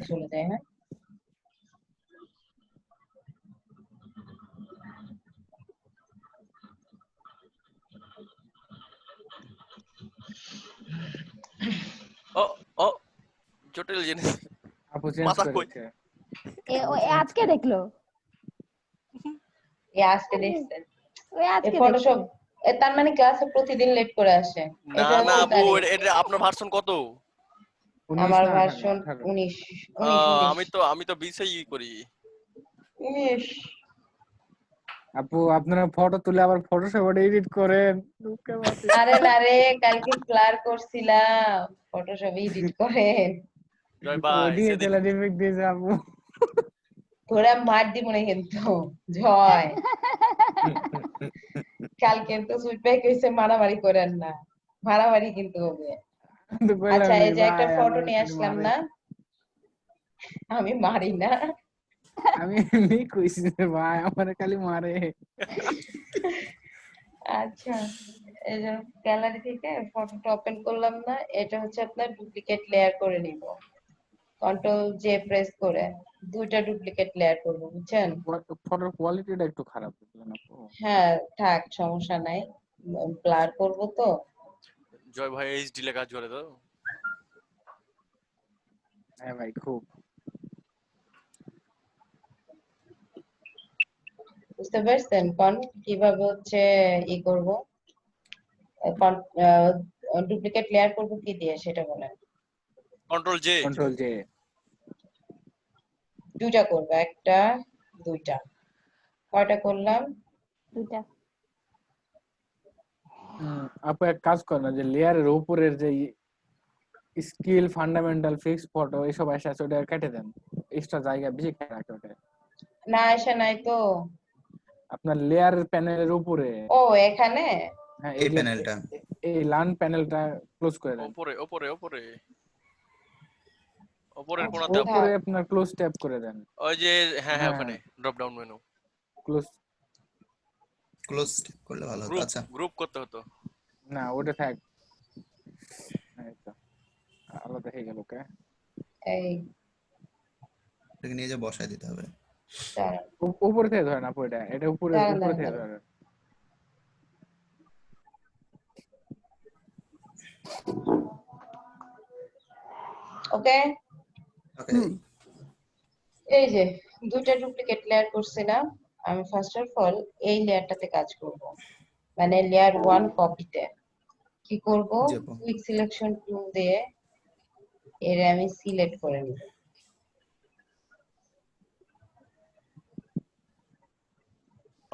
চলে যায়। হ্যাঁ, ও ও জটিল জিনিস আপু চেঞ্জ মাথা কই করেছে। ও আজকে দেখলো, আজকে দেখছেন ওই আজকে দেখলো। ফটোশপ। তার মানে ক্লাসে প্রতিদিন লেট করে আসে। না এটা না হচ্ছে আপু তার এটা আপনার ভার্সন কত? 19 আমার না 18? ভার্সন 19 19 আমি তো 20 করি। 19। আপু আপনারা ফটো তুলে আবার ফটোশপে এডিট করেন? আরে না রে, কালকে ব্লার করছিলাম, ফটোশপে এডিট করেন। জয় ভাই সেদিন ডিএসএলআর ইফেক্ট দিয়েছে আপু। ধরে মার দিব না কিন্তু জয়। কালকে তো সুইপাই কইছে মারামারি করেন না, মারামারি কিন্তু হবে। তো বললাম আচ্ছা, এই যে ভাই একটা ফটো আমার নিয়ে খালি আসলাম মারে। না, আমি মারি না। আমি এমনি কইছি যে ভাই আমার খালি মারে। আচ্ছা, এই যে গ্যালারি থেকে ফটোটা ওপেন করলাম না, এটা হচ্ছে আপনার ডুপ্লিকেট লেয়ার করে নিব। কন্ট্রোল জে প্রেস করে দুইটা ডুপ্লিকেট লেয়ার করব, বুঝছেন? ফটোর কোয়ালিটিটা একটু খারাপ বুঝলেন আপু। হ্যাঁ থাক, সমস্যা নাই, ব্লার করব তো। জয় ভাই এইচডি লে কাজ করে তো। হ্যাঁ ভাই খুব। বুঝতে পারছেন কোন কিভাবে হচ্ছে ই করব, ডুপ্লিকেট লেয়ার করব কি দিয়ে সেটা বলেন। Control J. Control J. দুইটা করব, একটা দুইটা, কয়টা করলাম? দুইটা। আপু এক কাজ করেন না, যে লেয়ারের উপরের যে স্কিল ফান্ডামেন্টাল ফিক্স ফটো এসব আসে আছে ওটা কেটে দেন, এক্সট্রা জায়গা বেশি খেয়ে রাখে ওটা। না আসে নাই তো। আপনার লেয়ার প্যানেলের উপরে, ও এখানে হ্যাঁ এই এই যে প্যানেলটা এই লার্ন প্যানেলটা ক্লোজ করে দেন। উপরে উপরে উপরে উপরের আচ্ছা, কোণাতে আপু। উপরে আপনার ক্লোজ ট্যাপ করে দেন। ওই যে হ্যাঁ হ্যাঁ হ্যাঁ ওখানে drop down menu close. Close করলে ভালো হতো। গ্রুপ আচ্ছা গ্রুপ করতে হতো। না ওটা থাক, এই তো আলাদা হয়ে গেল। ওকে এই এটাকে নিয়ে যে বসায় দিতে হবে। দাঁড়ান উপরে থেকে ধরেন আপু, এটা এটা উপরে দাঁড়ান উপরে থেকে দাঁড়ান। ধরেন। ওকে, ওকে এই যে দুইটা ডুপ্লিকেট লেয়ার করছিলাম, আমি ফার্স্ট অফ অল এই লেয়ারটাতে কাজ করব, মানে লেয়ার 1 কপিতে কি করব, জি আপু। কুইক সিলেকশন টুল দিয়ে এর আমি সিলেক্ট করে নিব।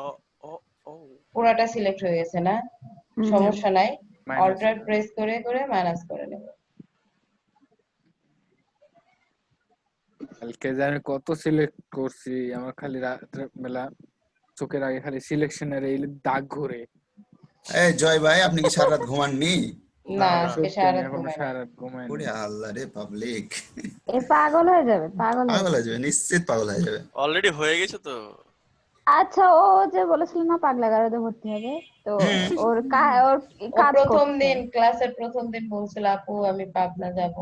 ও ও ও পুরাটা সিলেক্ট হয়ে গেছে না, সমস্যা নাই, মাইনাস অল্টার প্রেস করে করে মাইনাস করে নেব। কালকে যে আমি কত সিলেক্ট করছি, আমার খালি রাত্রে বেলা চোখের আগে খালি সিলেকশনের এই দাগ ঘুরে। এই জয় ভাই, আপনি কি সারা রাত ঘুমাননি? না, না না আজকে সত্যি সারা আমি রাত এখনো ঘুমাই নাই। সারা রাত ঘুমাইনি। ওরে আল্লাহ রে পাবলিক, এ পাগল হয়ে যাবে, পাগল হয়ে পাগল যাবে। হয়ে যাবে, নিশ্চিত পাগল হয়ে যাবে। অলরেডি হয়ে গেছে তো। আচ্ছা, ও যে বলেছিল না পাগলাগারদে ভর্তি হবে, তো হুম ওর ওর ও কাজ প্রথম করছে। দিন, ক্লাসের প্রথম দিন বলছিল আপু আমি পাবনা যাব,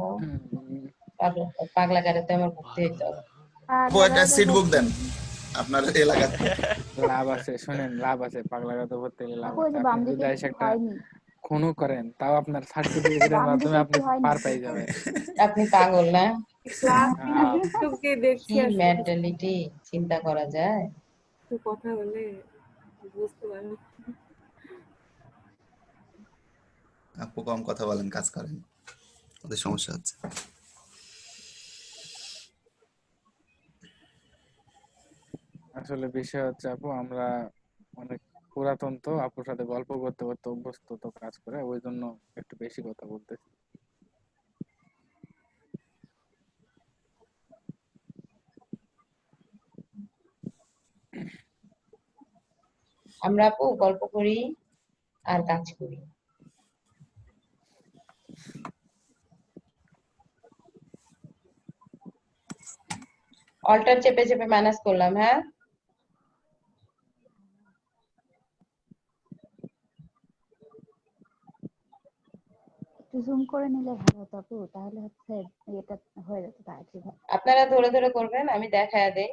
পাগলাগারদে আমার ভর্তি হইতে হবে। আপু একটা পাগলাগারদে সিট বুক ভর্তি দেন আপনার এলাকাতে। লাভ আছে, শুনেন লাভ আছে, পাগলাগারদে ভর্তি হলে লাভ আপু, ওই আছে। যে আপনি বাম যদি দিকে এসে একটা হয়নি, খুনও করেন তাও আপনার সার্টিফিকেটের বাম মাধ্যমে দিকে আপনি একটু হয়নি। পার পেয়ে যাবেন। আপনি পাগল না? ক্লাস আহ, শিক্ষককে দেখছি কি আসলে মেন্টালিটি চিন্তা করা যায়। একটু কথা বলে বুঝতে পারি। আপু কম কথা বলেন, কাজ করেন, ওদের সমস্যা হচ্ছে। আসলে বিষয় হচ্ছে আপু, আমরা অনেক পুরাতন তো, আপুর সাথে গল্প করতে করতে অভ্যস্ত তো কাজ করে, ওই জন্য একটু বেশি কথা বলতেছি। আমরা আপু গল্প করি আর কাজ করি। অল্টার চেপে চেপে ম্যানেজ করলাম। হ্যাঁ, একটু জুম করে নিলে ভালো হতো আপু, তাহলে হচ্ছে এটা হয়ে যেত তাড়াতাড়ি। আপনারা ধরে ধরে করবেন, আমি দেখায় দেই।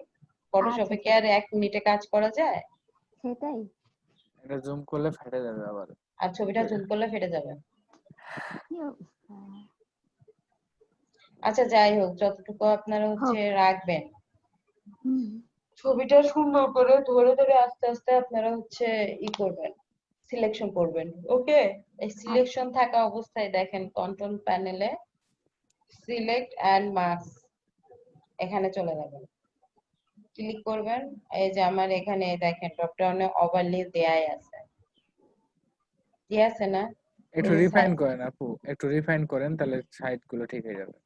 ফটোশপে আচ্ছা কি আর 1 মিনিটে কাজ করা যায়? সেটাই। এটা জুম করলে ফেটে যাবে আবার। আর ছবিটা জুম করলে ফেটে যাবে। কি অবস্থা। আচ্ছা যাই হোক, যতটুকু আপনারা হচ্ছে হোক। রাখবেন, হুম। ছবিটা সুন্দর করে ধরে ধরে আস্তে আস্তে আপনারা হচ্ছে করবেন, সিলেকশন করবেন। ওকে, এই সিলেকশন থাকা অবস্থায় দেখেন কন্ট্রোল প্যানেলে সিলেক্ট এন্ড মার্কস, এখানে চলে যাবেন, ক্লিক করবেন। এই যে আমার এখানে দেখেন ড্রপ ডাউনে ওভারলে দেয়াই আছে, দেয়া আছে না? একটু রিফাইন করেন আপু, একটু রিফাইন করেন, তাহলে সাইড গুলো ঠিক হয়ে যাবে।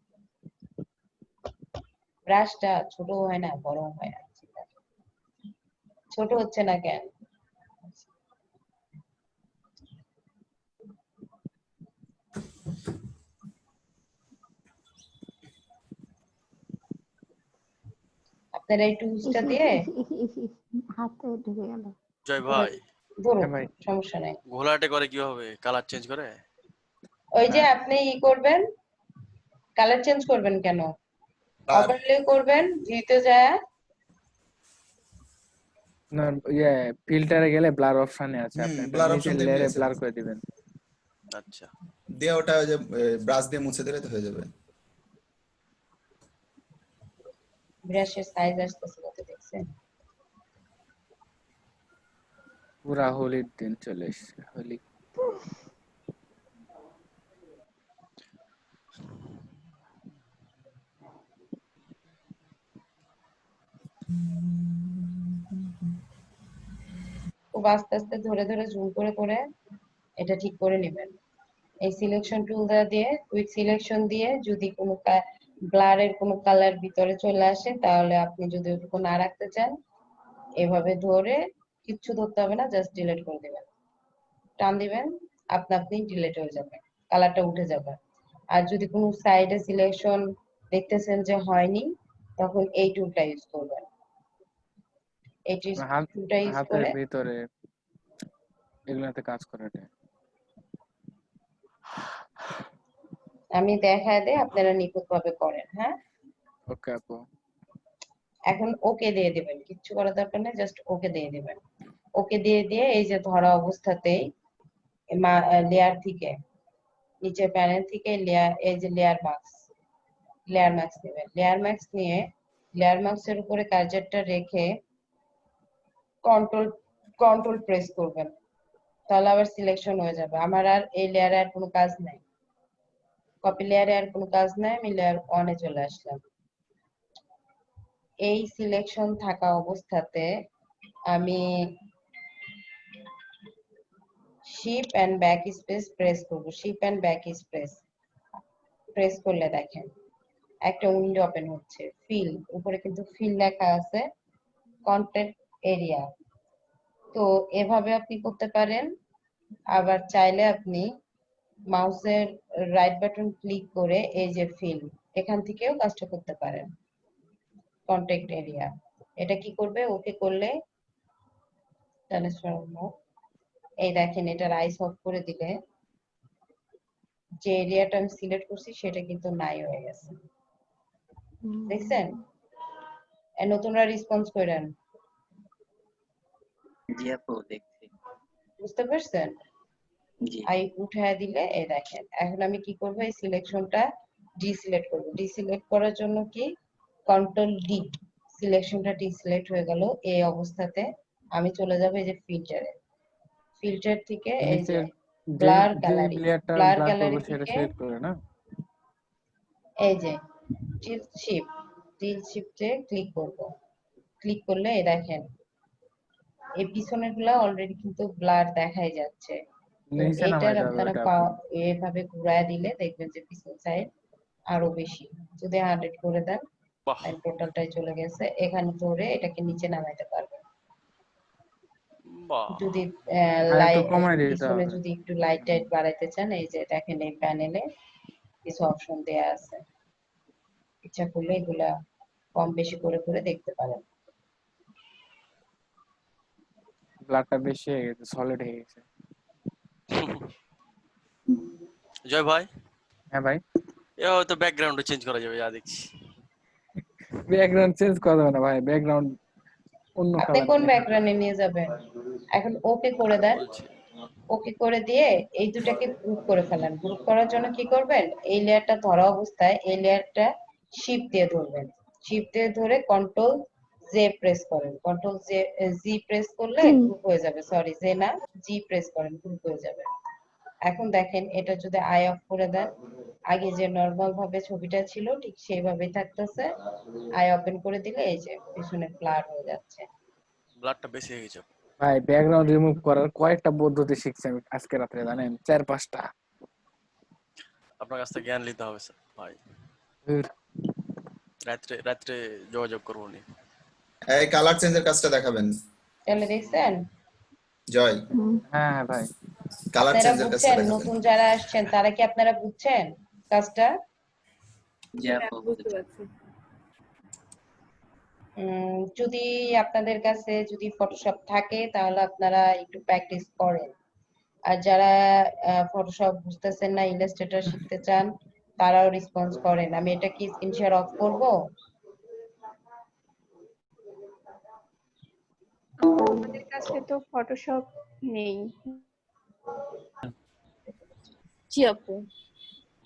ব্রাশটা ছোট হয় না, বড় হয়? ছোট হচ্ছে না কেন? আপনারা এই টুলসটা দিয়ে হাতে ঢুকে গেল। জয় ভাই, ধরুন, হ্যাঁ ভাই। সমস্যা নাই। ঘোলাটে করে কিভাবে কালার চেঞ্জ করে? ওই যে হ্যাঁ। আপনি করবেন, কালার চেঞ্জ করবেন কেন? ওভারলে করবেন, ভিউতে যায় না, ইয়ে ফিল্টারে গেলে ব্লার অপশনে আছে, আপনি একটা ব্লার নিচের অপশন দিয়ে লেয়ারে আছে, ব্লার করে দিবেন। আচ্ছা, দিয়ে ওটা ওই যে ব্রাশ দিয়ে মুছে দিলে তো হয়ে যাবে। ব্রাশের সাইজ আসতেছে কত দেখছেন? পুরা হোলির দিন চলে এসছে, হোলি। খুব আস্তে আস্তে ধরে ধরে জুম করে করে এটা ঠিক করে নেবেন। এই সিলেকশন টুলটা দিয়ে, কুইক সিলেকশন দিয়ে যদি কোনো ব্লারের কোনো কালার ভিতরে চলে আসে, তাহলে আপনি যদি ওটুকু না রাখতে চান, এভাবে ধরে, কিচ্ছু ধরতে হবে না, জাস্ট ডিলিট করে দিবেন, টান দিবেন, আপনা আপনি ডিলিট হয়ে যাবে, কালারটা উঠে যাবে। আর যদি কোনো সাইডে সিলেকশন দেখতেছেন যে হয়নি, তখন এই টুলটা ইউজ করবেন। এই টুলটা ইউজ হাতের করে ভিতরে এগুলাতে কাজ করে এটা। আমি দেখায় দেই, আপনারা নিখুঁতভাবে করেন। হ্যাঁ, ওকে আপু। এখন ওকে দিয়ে দিবেন, কিচ্ছু করার দরকার নেই, জাস্ট ওকে দিয়ে দিবেন। ওকে দিয়ে দিয়ে এই যে ধরা অবস্থাতেই লেয়ার থেকে, নিচের প্যানেল থেকে লেয়ার, এই যে লেয়ার মার্কস নেবেন। লেয়ার মার্কস নিয়ে লেয়ার মার্কসের উপরে কার্সারটা রেখে কন্ট্রোল কন্ট্রোল প্রেস করবেন, তাহলে আবার সিলেকশন হয়ে যাবে। আমার আর এই লেয়ারে আর কোনো কাজ নাই, কপি লেয়ারে আর কোনো কাজ নাই, আমি লেয়ার ওয়ানে চলে আসলাম। এই সিলেকশন থাকা অবস্থাতে আমি shift and back space press করব। Shift and back space press করলে দেখেন একটা উইন্ডো ওপেন হচ্ছে। ফিল, উপরে কিন্তু ফিল লেখা আছে, কন্টেন্ট এরিয়া। তো এভাবে আপনি করতে পারেন। আবার চাইলে আপনি মাউসের রাইট বাটন ক্লিক করে এই যে ফিল, এখান থেকেও কাজটা করতে পারেন। কন্টেন্ট এরিয়া, এটা কি করবে? ওকে করলে ট্রান্সফার, এই দেখেন এটা রাইস অফ করে দিলে যে এরিয়াটা আমি সিলেক্ট করছি সেটা কিন্তু নাই হয়ে গেছে, দেখছেন? নতুনরা রেসপন্স করেন, জি আপু দেখছি। বুঝতে পারছেন? জি আই উঠায় দিলে এই দেখেন। এখন আমি কি করব? এই সিলেকশনটা ডিসিলেক্ট করব। ডিসিলেক্ট করার জন্য কি, কন্ট্রোল ডি, সিলেকশনটা ডিসিলেক্ট হয়ে গেল। এই অবস্থাতে আমি চলে যাব এই যে ফিল্টারে, ফিল্টার থেকে এই যে নিচের যে ব্লার যে গ্যালারি, লেয়ারটা ব্লার ব্লার করব গ্যালারি সেটা থেকে সিলেক্ট করে না। এই যে টিল শিফটে ক্লিক করব। ক্লিক করলে এই দেখেন এই পিছনের গুলা অলরেডি কিন্তু ব্লার দেখাই যাচ্ছে। তো নিচে এটার নামাই যাবে আপনারা ওইটা আপু। এভাবে ঘুরায় দিলে দেখবেন যে পিছন সাইড আরো বেশি। যদি 100 করে দেন, বাহ, তাহলে টোটালটাই চলে গেছে। এখানে ধরে এটাকে নিচে নামাইতে পারবেন। বাহ, যদি আর একটু লাইট কমাই দিতে পিছনে হবে। যদি একটু লাইট টাইট বাড়াইতে চান, এই যে দেখেন এই প্যানেলে কিছু অপশন দেয়া আছে, ইচ্ছা করলে এগুলা কম বেশি করে করে দেখতে পারেন। ব্লারটা বেশি হয়ে গেছে, সলিড হয়ে গেছে। জয় ভাই, হ্যাঁ ভাই, এ হয়তো ব্যাকগ্রাউন্ড চেঞ্জ করা যাবে যা দেখছি। ব্যাকগ্রাউন্ড চেঞ্জ করা যাবে না ভাই, ব্যাকগ্রাউন্ড অন্য আপনি কালার কোন ব্যাকগ্রাউন্ডে নিয়ে যাবেন? এখন ওকে করে দেন। বলছি ওকে করে দিয়ে এই দুটাকে গ্রুপ করে ফেলেন। গ্রুপ করার জন্য কি করবেন, এই লেয়ারটা ধরা অবস্থায় এই লেয়ারটা শিফট দিয়ে ধরবেন। শিফট দিয়ে ধরে কন্ট্রোল জে প্রেস করেন। কন্ট্রোল জি প্রেস করলে গ্রুপ হয়ে যাবে। সরি, জে না, জি প্রেস করেন, গ্রুপ হয়ে যাবে। এখন দেখেন এটা যদি আই অফ করে দেন, আগে যে নরমাল ভাবে ছবিটা ছিল ঠিক সেইভাবেই থাকতেছে। আই ওপেন করে দিলে এই যে পিছনে ব্লার হয়ে যাচ্ছে। ব্লাডটা বেশি হয়ে গেছে। ভাই, ব্যাকগ্রাউন্ড রিমুভ করার কয়েকটা পদ্ধতি শিখছি আমি আজকে রাত্রে, জানেন, 4-5টা। আপনার কাছ থেকে জ্ঞান নিতে হবে স্যার ভাই। ধুর। রাত্রে রাত্রে যোগাযোগ করবো নি। এই কালার চেঞ্জের কাজটা দেখাবেন চলে দেখছেন? জয়, হ্যাঁ ভাই, কালার আপনারা চেঞ্জের কাজটা বুঝছেন? দেখাবেন। নতুন যারা আসছেন তারা কি আপনারা বুঝছেন কাজটা? জি হ্যাঁ আপু বুঝতে পারছি। যদি আপনাদের কাছে যদি ফটোশপ থাকে তাহলে আপনারা একটু প্র্যাকটিস করেন। আর যারা ফটোশপ বুঝতেছেন না, ইলাস্ট্রেটর শিখতে চান, তারাও রেসপন্স করেন। আমি এটা কি স্ক্রিন শেয়ার অফ করব? আমাদের কাছে তো ফটোশপ নেই। জি আপু।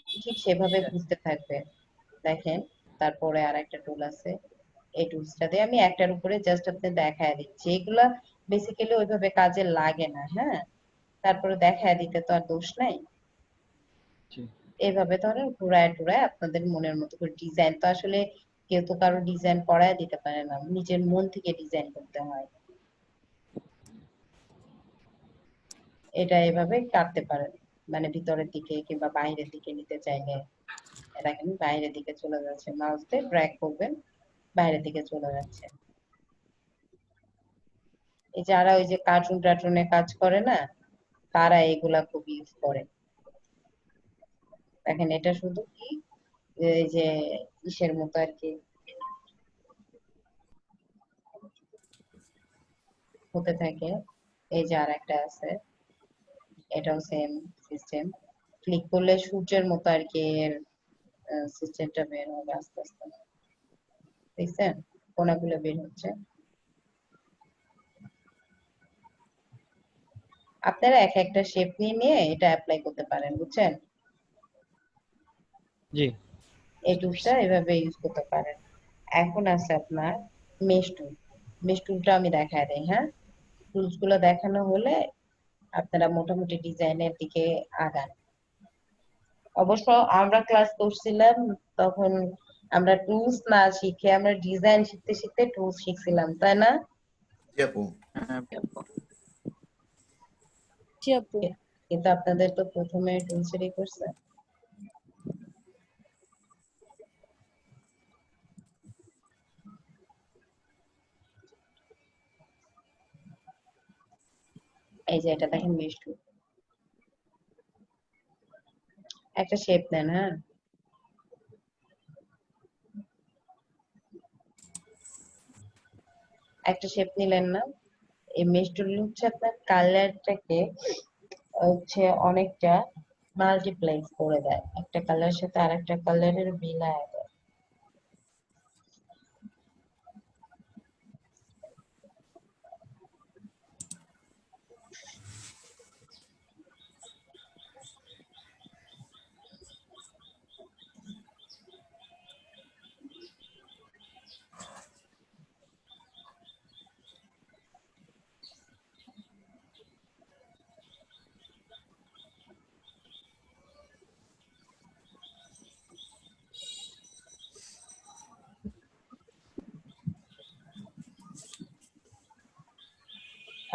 ঠিক সেভাবে বুঝতে থাকবেন। দেখেন, তারপরে আর একটা টুল আছে। এই টুলসটা দিয়ে আমি একটার উপরে জাস্ট আপনি দেখায় দিচ্ছি। এগুলা বেসিক্যালি ওইভাবে কাজে লাগে না, হ্যাঁ? তারপরে দেখায় দিতে তো আর দোষ নাই। এইভাবে ধরেন ঘুরায় টুরায় আপনাদের মনের মতো করে ডিজাইন, তো আসলে কেউ তো কারো ডিজাইন করায় দিতে পারে না, নিজের মন থেকে ডিজাইন করতে হয়। এটা এভাবে কাটতে পারেন, মানে ভিতরের দিকে কিংবা বাইরের দিকে নিতে চাইলে। দেখেন বাইরের দিকে চলে যাচ্ছে, মাউস দিয়ে ড্র্যাগ করবেন, বাইরের দিকে চলে যাচ্ছে। এই যারা ওই যে কার্টুন টার্টুনে কাজ করে না, তারা এগুলা খুব ইউজ করে। দেখেন এটা শুধু কি এই যে ইসের মতো আর কি হতে থাকে। এই যে আর একটা আছে, এটাও সেম সিস্টেম। ক্লিক করলে সূর্যের মতো আর কি এর সিস্টেমটা বের হবে আস্তে আস্তে। দেখছেন কোনাগুলো বের হচ্ছে। আপনারা এক একটা শেপ নিয়ে নিয়ে এটা অ্যাপ্লাই করতে পারেন, বুঝছেন? জি। এই টুলসটা এভাবে ইউজ করতে পারেন। এখন আছে আপনার মেশ টুল। মেশ টুলটা আমি দেখায় দেই, হ্যাঁ? টুলস গুলো দেখানো হলে আপনারা মোটামুটি ডিজাইনের দিকে আগান। অবশ্য আমরা ক্লাস করছিলাম তখন আমরা টুলস না শিখে আমরা ডিজাইন শিখতে শিখতে টুলস শিখছিলাম, তাই না? জি আপু। হ্যাঁ, জি আপু। কিন্তু আপনাদের তো প্রথমে টুলসেরই করছে। এই যে এটা দেখেন মেশ টুল। একটা শেপ নেন, হ্যাঁ? একটা শেপ নিলেন না? এই মেশ টুল হচ্ছে আপনার কালারটাকে হচ্ছে অনেকটা মাল্টিপ্লেক্স করে দেয়, একটা কালারের সাথে আরেকটা কালারের মিলায় দেয়।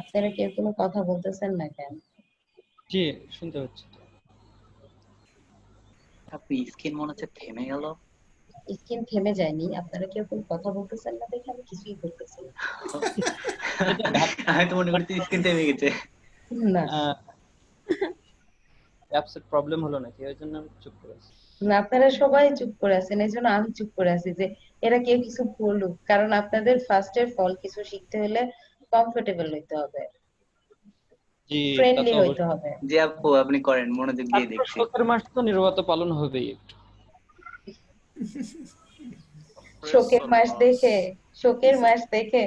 আপনারা কেউ কোনো কথা বলতেছেন না কেন? জি, শুনতে হচ্ছে। আপু স্ক্রিন মনে হচ্ছে থেমে গেল। স্ক্রিন থেমে যায়নি, আপনারা কেউ কোনো কথা বলতেছেন না দেখে আমি কিছুই করতেছি না। আমি তো মনে করছি স্ক্রিন থেমে গেছে। না অ্যাপসের প্রবলেম হলো নাকি, ওই জন্য আমি চুপ করে আছি। না, আপনারা সবাই চুপ করে আছেন, এই জন্য আমি চুপ করে আছি যে এরা কেউ কিছু বলুক, কারণ আপনাদের ফার্স্টের ফল কিছু শিখতে হলে কমফোর্টেবল হইতে হবে। জি তা ফ্রেন্ডলি তো হইতে অবশ্যই। হবে। জি আপু আপনি করেন, মনোযোগ দিয়ে তারপর দেখছি। শখের মাস তো নীরবতা পালন হবেই একটু। প্রেস শোকের অর মাস নস? দেখে, শোকের মাস দেখে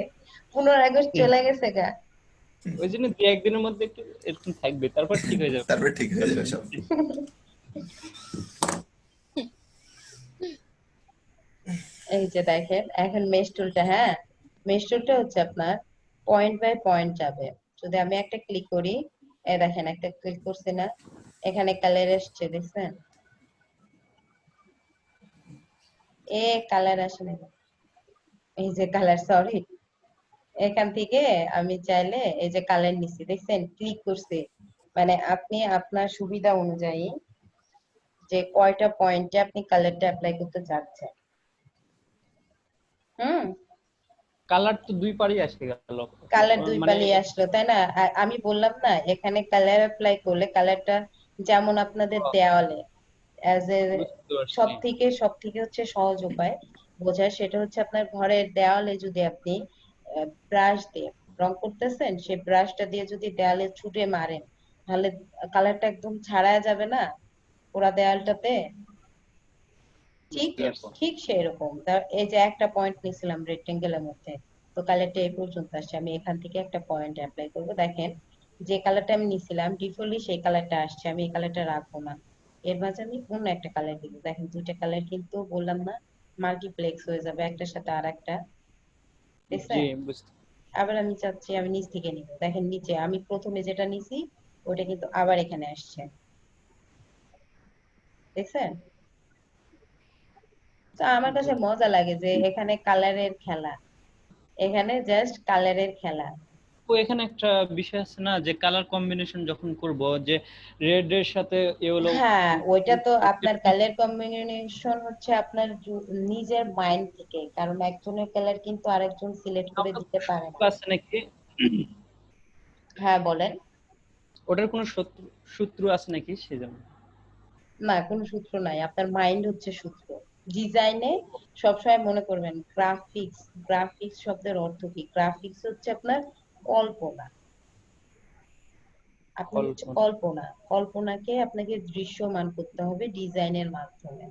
15 আগস্ট চলে গেছে গা। ওই জন্য 2-1 দিনের মধ্যে একটু এরকম থাকবে, তারপর ঠিক হয়ে যাবে। তারপর ঠিক হয়ে যাবে সব। এই যে দেখেন এখন মেশ টুলটা, হ্যাঁ মেশ টুলটা হচ্ছে আপনার পয়েন্ট বাই পয়েন্ট যাবে। যদি আমি একটা ক্লিক করি, এই দেখেন একটা ক্লিক করছি না, এখানে কালার আসছে দেখছেন? কালার আসে না, এই যে কালার, সরি, এখান থেকে আমি চাইলে এই যে কালার নিচ্ছি দেখছেন, ক্লিক করছি, মানে আপনি আপনার সুবিধা অনুযায়ী যে কয়টা পয়েন্টে আপনি কালারটা অ্যাপ্লাই করতে চাচ্ছেন। হুম, কালার তো 2 পারেই আসে গেল। কালার দুই মানে পালি আসলো তাই না? আমি বললাম না এখানে কালার অ্যাপ্লাই করলে কালারটা যেমন আপনাদের দেওয়ালে অ্যাজ এ বুঝতে পারছি। সব থেকে হচ্ছে সহজ উপায় বোঝার, সেটা হচ্ছে আপনার ঘরের দেওয়ালে যদি আপনি ব্রাশ দিয়ে রং করতেছেন, সেই ব্রাশটা দিয়ে যদি দেওয়ালে ছুটে মারেন, তাহলে কালারটা একদম ছাড়ায়া যাবে না পুরা দেওয়ালটাতে। ঠিক জি আপু। ঠিক সেরকম এই যে একটা পয়েন্ট নিয়েছিলাম রেক্টেঙ্গেলের মধ্যে, তো কালারটা এই পর্যন্ত আসছে, আমি এখান থেকে একটা পয়েন্ট অ্যাপ্লাই করব। দেখেন যে কালারটা আমি নিয়েছিলাম ডিফল্টলি সেই কালারটা আসছে, আমি এই কালারটা রাখবো না, এর মাঝে আমি অন্য একটা কালার দিব। দেখেন দুইটা কালার কিন্তু বললাম না মাল্টিপ্লেক্স হয়ে যাবে একটার সাথে আর একটা, জি দেখছেন? বুঝতে। আবার আমি চাচ্ছি আমি নিচ থেকে নিব, দেখেন নিচে আমি প্রথমে যেটা নিছি ওটা কিন্তু আবার এখানে আসছে, দেখছেন? তো আমার জি কাছে মজা লাগে যে এখানে কালারের খেলা, এখানে জাস্ট কালারের খেলা। তো এখানে একটা বিষয় আছে না, যে কালার কম্বিনেশন যখন করব, যে রেড এর সাথে ইয়েলো হ্যাঁ ওইটা তো আপনার কালার কম্বিনেশন হচ্ছে আপনার নিজের মাইন্ড থেকে, কারণ একজনের কালার কিন্তু আরেকজন সিলেক্ট করে দিতে পারে না। আছে নাকি? হ্যাঁ বলেন। ওটার কোনো সূত্র আছে নাকি সেজন্য? না কোনো সূত্র নাই, আপনার মাইন্ড হচ্ছে সূত্র। ডিজাইনে সবসময় মনে করবেন গ্রাফিক্স, গ্রাফিক্স শব্দের অর্থ কি? গ্রাফিক্স হচ্ছে আপনার কল্পনা, আপনি হচ্ছে কল্পনা। কল্পনা, কল্পনাকে আপনাকে দৃশ্যমান করতে হবে ডিজাইনের মাধ্যমে।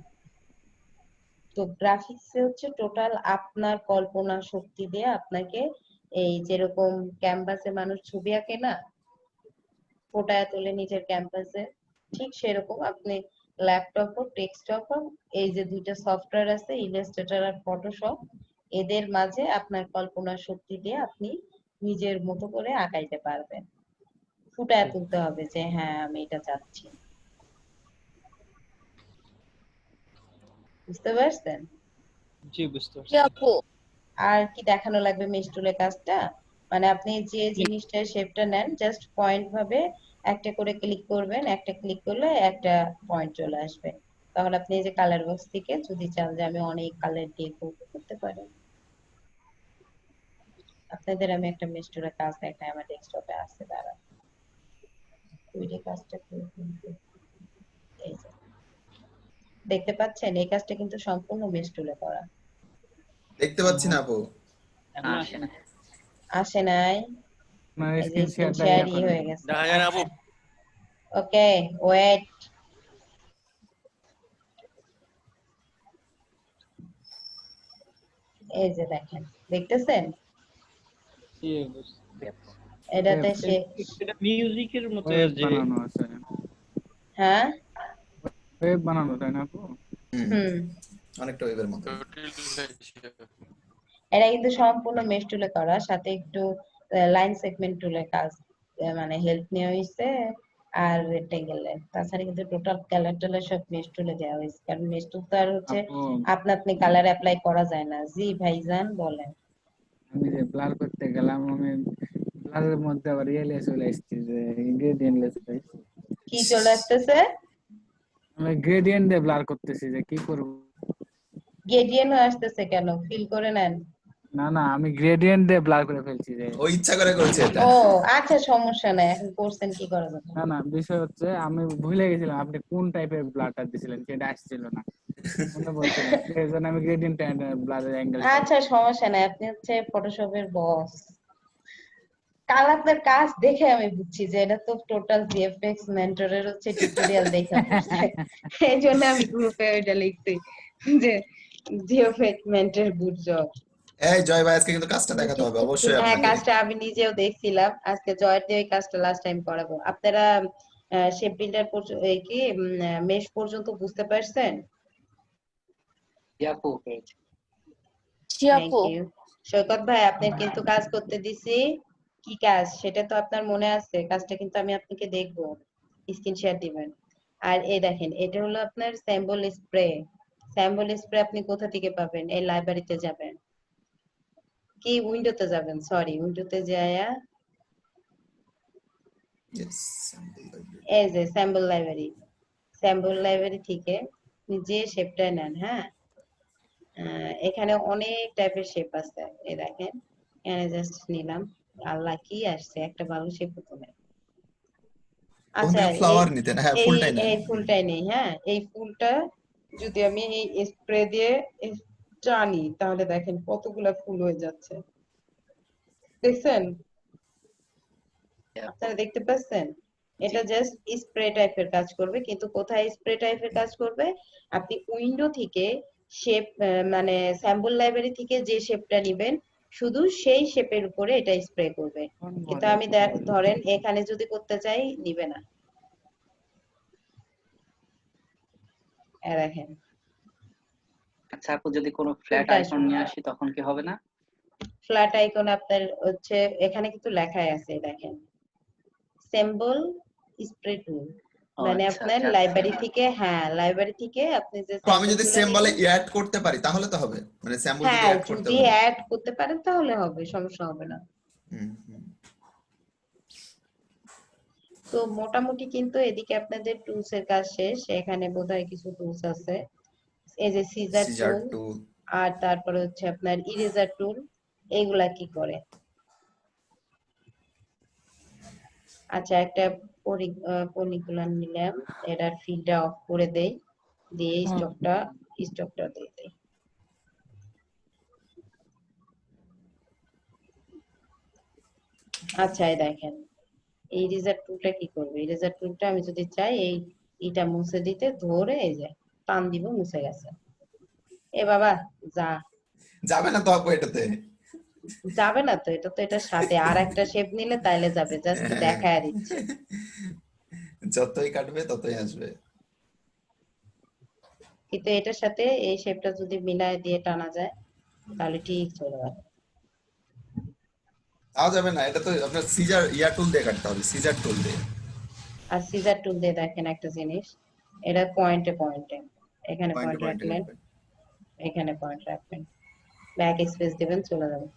তো গ্রাফিক্সে হচ্ছে টোটাল আপনার কল্পনা শক্তি দিয়ে আপনাকে, এই যেরকম ক্যানভাসে মানুষ ছবি আঁকে না, ফোটায় তোলে নিজের ক্যানভাসে, ঠিক সেরকম আপনি ল্যাপটপ হোক ডেস্কটপ হোক, এই যে দুইটা সফটওয়্যার আছে ইলাস্ট্রেটর আর ফটোশপ, এদের মাঝে আপনার কল্পনা শক্তি দিয়ে আপনি নিজের মতো করে আঁকাইতে পারবেন, ফুটায় তুলতে হবে যে হ্যাঁ আমি এটা চাচ্ছি। বুঝতে পারছেন? জি বুঝতে জি পারছি। আপু। আর কি দেখানো লাগবে মিস্টুলের কাজটা, মানে আপনি যে জিনিসটার শেপটা নেন জাস্ট পয়েন্ট ভাবে একটা করে ক্লিক করবেন, একটা ক্লিক করলে একটা পয়েন্ট চলে আসবে, তখন আপনি এই যে কালার বক্স থেকে যদি চান যে আমি অনেক কালার দিয়ে করতে পারেন। আপনাদের আমি একটা মিস্টুলের কাজ দেখাই, আমার ডেস্কটপে আছে, দাঁড়া ওই যে কাজটা করে ফেলবো। এই যে দেখতে পাচ্ছেন এই কাজটা কিন্তু সম্পূর্ণ মিস্টুলে করা। দেখতে পাচ্ছি না আপু। এখন আসে না। আসে নাই? আপনার এই যে স্ক্রিন স্ক্রিন শেয়ারটা শেয়ার করেন। হয়ে গেছে। দেখা যায় না আপু? ওকে ওয়েট, এই যে দেখেন, দেখতেছেন জি বুঝতে। জি আপু। এটাতে সে, এটা মিউজিকের মতো ওয়েব যে বানানো আছে, হ্যাঁ ওয়েব বানানো তাই না আপু? হুম, হুম, অনেকটা ওয়েবের মতো। জটিল হয়েছে। এটা কিন্তু সম্পূর্ণ মেশ টুলে করা, সাথে একটু লাইন সেগমেন্ট টুলের কাজ মানে হেল্প নেওয়া হয়েছে, আর রেক্টেঙ্গেলের, তাছাড়া কিন্তু টোটাল কালার টালার সব মেশ টুলে দেওয়া হয়েছে, কারণ মেশ টুল তো আর হচ্ছে আপু আপনি কালার অ্যাপ্লাই করা যায় না। জি ভাইজান বলেন। আমি যে ব্লার করতে গেলাম, আমি ব্লারের মধ্যে আবার ইয়ে চলে এসেছি, যে ইনগ্রেডিয়েন্ট চলে এসেছি। কি চলে আসতেছে? আমি গ্রেডিয়েন্ট দিয়ে ব্লার করতেছি, যে কি করব। গেডিয়ানও আসতেছে কেন? ফিল করে নেন। না না, আমি গ্রেডিয়েন্ট দিয়ে ব্লার করে ফেলছি যে। ও ইচ্ছা করে করেছে এটা। ও আচ্ছা সমস্যা নাই, এখন করছেন কি করা যাবে। না না, বিষয় হচ্ছে আমি ভুলে গেছিলাম আপনি কোন টাইপের ব্লারটা দিছিলেন, সেটা আসছিল না, মনে বলছিল না, এই জন্য আমি গ্রেডিয়েন্ট ব্লারের অ্যাঙ্গেল। আচ্ছা সমস্যা নাই, আপনি হচ্ছে ফটোশপের বস। কাল আপনার কাজ দেখে আমি বুঝছি যে এটা তো টোটাল ভিএফএক্স মেন্টরের হচ্ছে টিউটোরিয়াল দেখা পড়ছে। এই জন্য আমি গ্রুপে ওইটা লিখছি যে ভিএফএক্স মেন্টর গুড জব। এই জয় ভাই, আজকে কিন্তু কাজটা দেখাতে হবে অবশ্যই হ্যাঁ, আপনাকে। কাজটা আমি নিজেও দেখছিলাম, আজকে জয়ের দিয়ে ওই কাজটা লাস্ট টাইম করাবো। আপনারা শেপ বিল্ডার কি মেশ পর্যন্ত বুঝতে পারছেন? জি আপু পেয়েছি। Thank you. সৈকত ভাই, আপনার কিন্তু কাজ করতে দিছি। কি কাজ সেটা তো আপনার মনে আছে? কাজটা কিন্তু আমি আপনাকে দেখবো, স্ক্রিন শেয়ার দিবেন। আর এই দেখেন, এটা হলো আপনার স্যাম্বল স্প্রে। স্যাম্বল স্প্রে আপনি কোথা থেকে পাবেন? এই লাইব্রেরিতে যাবেন, কি উইন্ডোতে যাবেন, সরি উইন্ডোতে যায়া Yes. এই যে স্যাম্বল লাইব্রেরি, স্যাম্বল লাইব্রেরি থেকে যে শেপটা নেন, হ্যাঁ এখানে অনেক টাইপের শেপ আছে। এই দেখেন, এখানে জাস্ট নিলাম, আল্লাহ কি আসছে, একটা ভালো শেপ হতো না। আচ্ছা, ফ্লাওয়ার নিতেন, হ্যাঁ এই ফুলটাই নেন। এই ফুলটাই নেই। হ্যাঁ, এই ফুলটা যদি আমি এই স্প্রে দিয়ে টানি, তাহলে দেখেন কতগুলা ফুল হয়ে যাচ্ছে। দেখছেন? আপনারা দেখতে পাচ্ছেন? এটা জাস্ট স্প্রে টাইপের কাজ করবে, কিন্তু কোথায় স্প্রে টাইপের কাজ করবে? আপনি উইন্ডো থেকে শেপ, মানে স্যাম্পল লাইব্রেরি থেকে যে শেপটা নেবেন, শুধু সেই শেপের উপরে এটা স্প্রে করবে। কিন্তু আমি ধরেন এখানে যদি করতে চাই, নিবে না। দেখেন, আচ্ছা আপু, যদি কোনো ফ্ল্যাট ফুলটা আইকন নিয়ে আসি তখন কি হবে না? ফ্ল্যাট আইকন আপনার হচ্ছে এখানে কিন্তু লেখাই আছে, দেখেন স্যাম্পল স্প্রে টুল, ও মানে আচ্ছা আপনার আচ্ছা, লাইব্রেরি থেকে, হ্যাঁ লাইব্রেরি থেকে আপনি যে তো আমি যদি স্যাম্পল গুলো সিম্বলে নেবেন, অ্যাড করতে পারি তাহলে তো হবে, মানে সিম্বল যদি হ্যাঁ অ্যাড করতে যদি পারি। অ্যাড করতে পারেন তাহলে হবে, সমস্যা হবে না। হুম, হুম। তো মোটামুটি কিন্তু এদিকে আপনাদের টুলস এর কাজ শেষ। এখানে বোধহয় কিছু টুলস আছে, এই যে সিজার সিজার টুল, টুল। আর তারপরে হচ্ছে আপনার ইরেজার টুল। এইগুলা কি করে? আচ্ছা, একটা পলিগুলার নিলাম, এটার ফিল্ডটা অফ করে দেই, দিয়ে স্টকটা দিয়ে দেই। আচ্ছা, এই দেখেন এই ইরেজার টুলটা কি করবে? ইরেজার টুলটা আমি যদি চাই এইটা মুছে দিতে, ধরে এই যে টান দিব, মুছে গেছে। এ বাবা যা, যাবে না তো আপু এটাতে? যাবে না তো, এটা তো এটার সাথে আর একটা শেপ নিলে তাইলে যাবে, জাস্ট দেখায় দিচ্ছে। যতই কাটবে ততই আসবে। কিন্তু এটার সাথে এই শেপটা যদি মিলায় দিয়ে টানা যায়, তাহলে ঠিক চলে যাবে। তাও যাবে না, এটা তো আপনার সিজার টুল দিয়ে কাটতে হবে, সিজার টুল দিয়ে। আর সিজার টুল দিয়ে দেখেন একটা জিনিস, এটা পয়েন্টে পয়েন্টে, এখানে পয়েন্টে পয়েন্ট পয়েন্টে রাখলেন, কাটবে। এখানে পয়েন্ট রাখবেন, ব্যাক স্পেস দিবেন, চলে যাবে।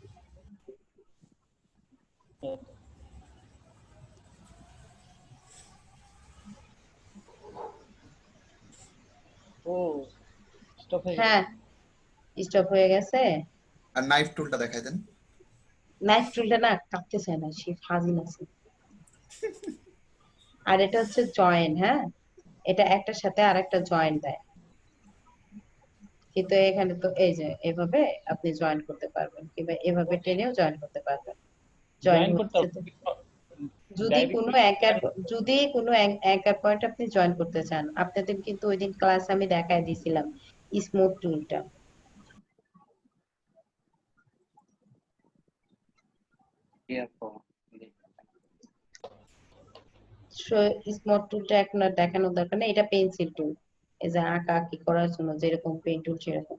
ও স্টপ হয়ে গেল। হ্যাঁ, স্টপ হয়ে গেছে। আর নাইফ টুলটা দেখাই দেন। নাইফ টুলটা না কাটতে চায় না, সে ফাজিল আছে। আর এটা হচ্ছে জয়েন, হ্যাঁ এটা একটার সাথে আরেকটা জয়েন দেয়, কিন্তু এখানে তো এই যে এভাবে আপনি জয়েন করতে পারবেন, কিংবা এভাবে টেনেও জয়েন করতে পারবেন। জয়েন জয়েন করতে হচ্ছে হবে যদি কোনো ডাইরেক্টলি। অ্যাঙ্কার পয়েন্ট আপনি জয়েন করতে চান। আপনাদের কিন্তু ওই দিন ক্লাস আমি দেখায় দিয়েছিলাম স্মুথ টুলটা। জি আপু। স্মুথ টুলটা এখন আর দেখানোর দরকার নেই, এটা পেন্সিল টুল, এই যে আঁকা আঁকি করার জন্য যেরকম পেন টুল সেরকম।